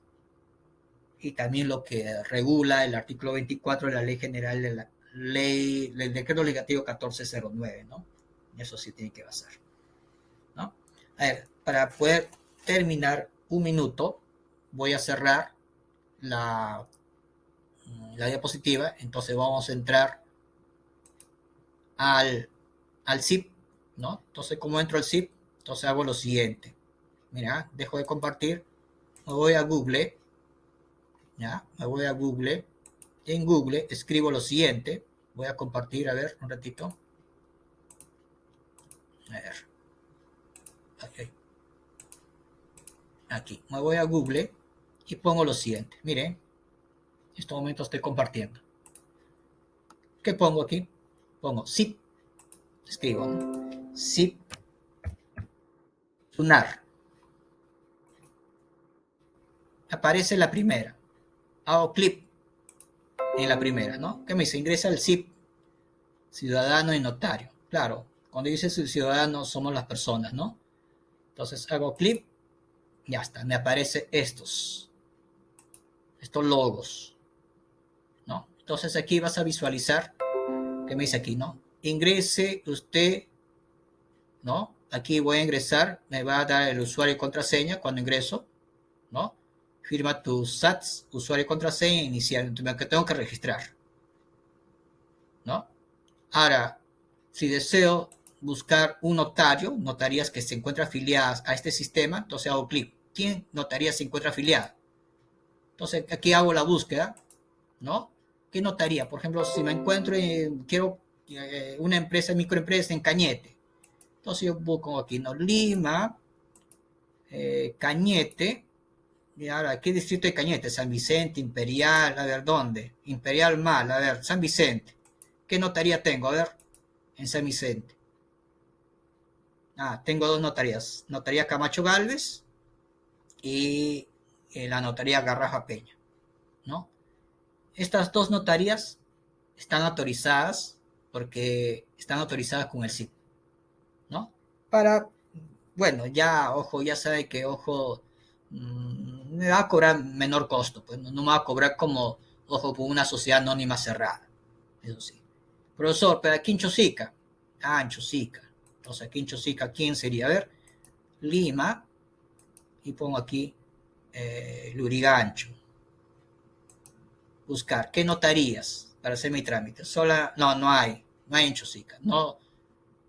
y también lo que regula el artículo 24 de la Ley General de la Ley, del Decreto Legislativo 1409, ¿no? Eso sí tiene que basar, ¿no? A ver, para poder terminar un minuto, voy a cerrar la, la diapositiva, entonces vamos a entrar al zip, ¿no? Entonces, como entro al zip, entonces hago lo siguiente. Mira, dejo de compartir, me voy a Google, ¿ya? Me voy a Google, en Google escribo lo siguiente, voy a compartir, a ver, un ratito. A ver, okay. Aquí, me voy a Google y pongo lo siguiente. Miren, en este momento estoy compartiendo. ¿Qué pongo aquí? Pongo zip, escribo, ¿no? Zip SUNAR. Aparece la primera. Hago clic en la primera, ¿no? ¿Qué me dice? Ingresa al SIP, ciudadano y notario. Claro, cuando dice ciudadano somos las personas, ¿no? Entonces hago clic, ya está, me aparece estos logos, ¿no? Entonces aquí vas a visualizar, ¿qué me dice aquí, no? Ingrese usted, ¿no? Aquí voy a ingresar, me va a dar el usuario y contraseña cuando ingreso, ¿no? Firma tus SATs, usuario y contraseña inicial, que tengo que registrar, ¿no? Ahora, si deseo buscar un notario, notarías que se encuentran afiliadas a este sistema, entonces hago clic. ¿Quién notaría se encuentra afiliada? Entonces aquí hago la búsqueda, ¿no? ¿Qué notaría? Por ejemplo, si me encuentro quiero una empresa, microempresa en Cañete. Entonces yo busco aquí, ¿no? Lima, Cañete. Y ahora, ¿qué distrito de Cañete? San Vicente, Imperial, a ver, ¿dónde? Imperial Mal, a ver, San Vicente. ¿Qué notaría tengo? A ver, en San Vicente. Tengo dos notarías. Notaría Camacho Galvez y la notaría Garrafa Peña, ¿no? Estas dos notarías están autorizadas porque están autorizadas con el SIP, ¿no? Para, bueno, ya, ojo, ya sabe que, ojo, me va a cobrar menor costo, pues no me va a cobrar como, ojo, por una sociedad anónima cerrada, eso sí. Profesor, pero aquí en Chosica, en Chosica, entonces aquí en Chosica, ¿quién sería? A ver, Lima, y pongo aquí Lurigancho. Buscar, ¿qué notarías para hacer mi trámite? No hay en Chosica, no,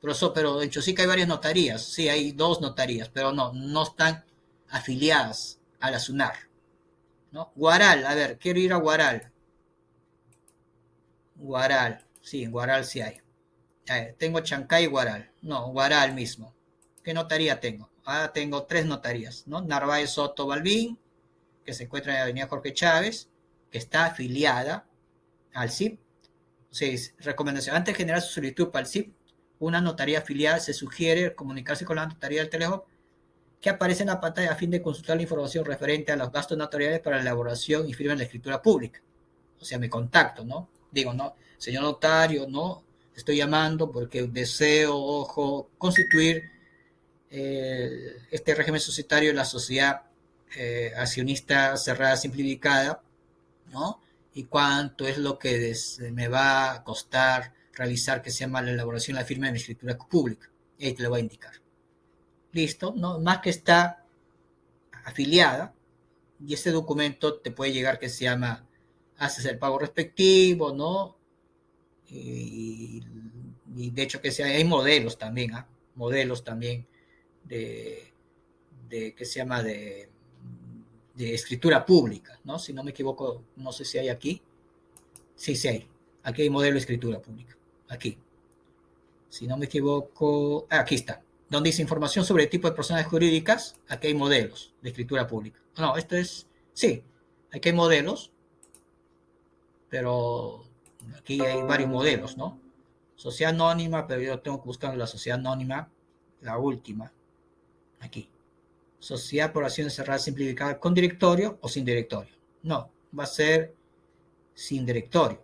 profesor, pero en Chosica hay varias notarías, sí, hay dos notarías, pero no están afiliadas a la SUNAR, ¿no? Guaral, a ver, quiero ir a Guaral. Guaral, sí, en Guaral sí hay. Tengo Chancay y Guaral. No, Guaral mismo. ¿Qué notaría tengo? Tengo tres notarías, ¿no? Narváez Soto Balbín, que se encuentra en la avenida Jorge Chávez, que está afiliada al SIP. Sí, recomendación. Antes de generar su solicitud para el SIP, una notaría afiliada se sugiere comunicarse con la notaría del teléfono que aparece en la pantalla a fin de consultar la información referente a los gastos notariales para la elaboración y firma en la escritura pública. O sea, mi contacto, ¿no? Digo, ¿no? Señor notario, ¿no? Estoy llamando porque deseo, ojo, constituir este régimen societario de la sociedad accionista cerrada simplificada, ¿no? Y cuánto es lo que me va a costar realizar que se llama la elaboración y la firma de mi escritura pública. Y ahí te lo voy a indicar. Listo, ¿no? Más que está afiliada, y ese documento te puede llegar que se llama, haces el pago respectivo, ¿no? Y, y de hecho que hay modelos también, modelos también de que se llama de escritura pública, ¿no? Si no me equivoco, no sé si hay aquí. Sí, sí hay. Aquí hay modelo de escritura pública. Aquí. Si no me equivoco, aquí está. Donde dice información sobre el tipo de personas jurídicas, aquí hay modelos de escritura pública. No, esto es, sí, aquí hay modelos, pero aquí hay varios modelos, ¿no? Sociedad anónima, pero yo tengo que buscar la sociedad anónima, la última, aquí. Sociedad por acciones cerradas simplificada con directorio o sin directorio. No, va a ser sin directorio.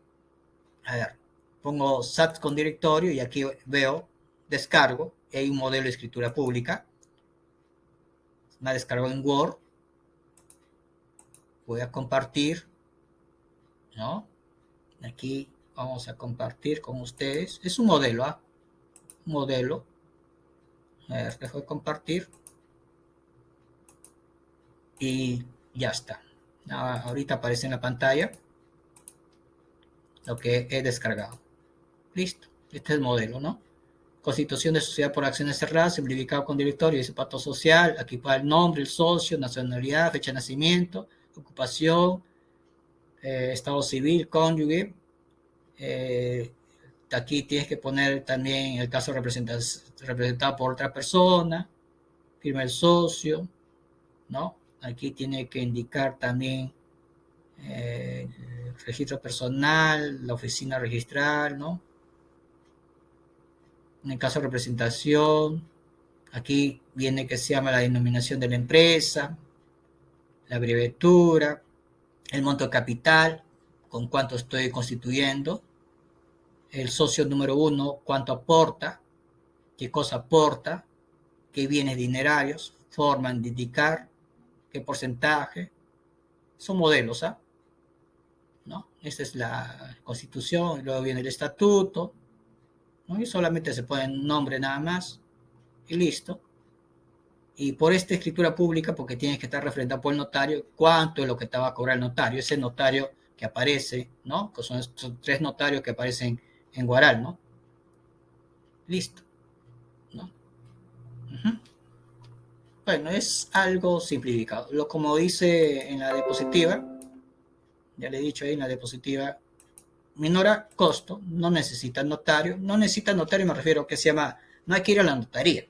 A ver, pongo SAT con directorio y aquí veo descargo. Hay un modelo de escritura pública. Me descargo en Word. Voy a compartir, ¿no? Aquí vamos a compartir con ustedes. Es un modelo, ¿ah? Un modelo. A ver, dejo de compartir. Y ya está. Ahorita aparece en la pantalla lo que he descargado. Listo. Este es el modelo, ¿no? Constitución de sociedad por acciones cerradas, simplificado con directorio y pacto social. Aquí para el nombre, el socio, nacionalidad, fecha de nacimiento, ocupación, estado civil, cónyuge. Aquí tienes que poner también el caso representado por otra persona, firma el socio, ¿no? Aquí tiene que indicar también registro personal, la oficina registral, ¿no? En el caso de representación, Aquí viene que se llama la denominación de la empresa, la abreviatura, el monto de capital, con cuánto estoy constituyendo, el socio número uno, cuánto aporta, qué cosa aporta, qué bienes dinerarios, forman de indicar, qué porcentaje, son modelos, ¿ah? ¿No? Esta es la constitución, luego viene el estatuto, ¿no? Y solamente se pone un nombre nada más, y listo. Y por esta escritura pública, porque tienes que estar refrendado por el notario, cuánto es lo que te va a cobrar el notario, ese notario que aparece, ¿no? Que son 3 notarios que aparecen en Guaral, ¿no? Listo, ¿no? Uh-huh. Bueno, es algo simplificado. Como dice en la diapositiva, ya le he dicho ahí en la diapositiva, minora costo, no necesita notario. No necesita notario, me refiero a que se llama, no hay que ir a la notaría,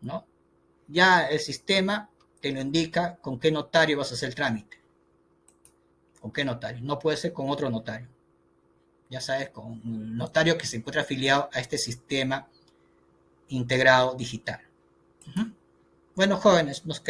¿no? Ya el sistema te lo indica con qué notario vas a hacer el trámite. ¿Con qué notario? No puede ser con otro notario. Ya sabes, con un notario que se encuentra afiliado a este sistema integrado digital. Uh-huh. Bueno, jóvenes, nos quedamos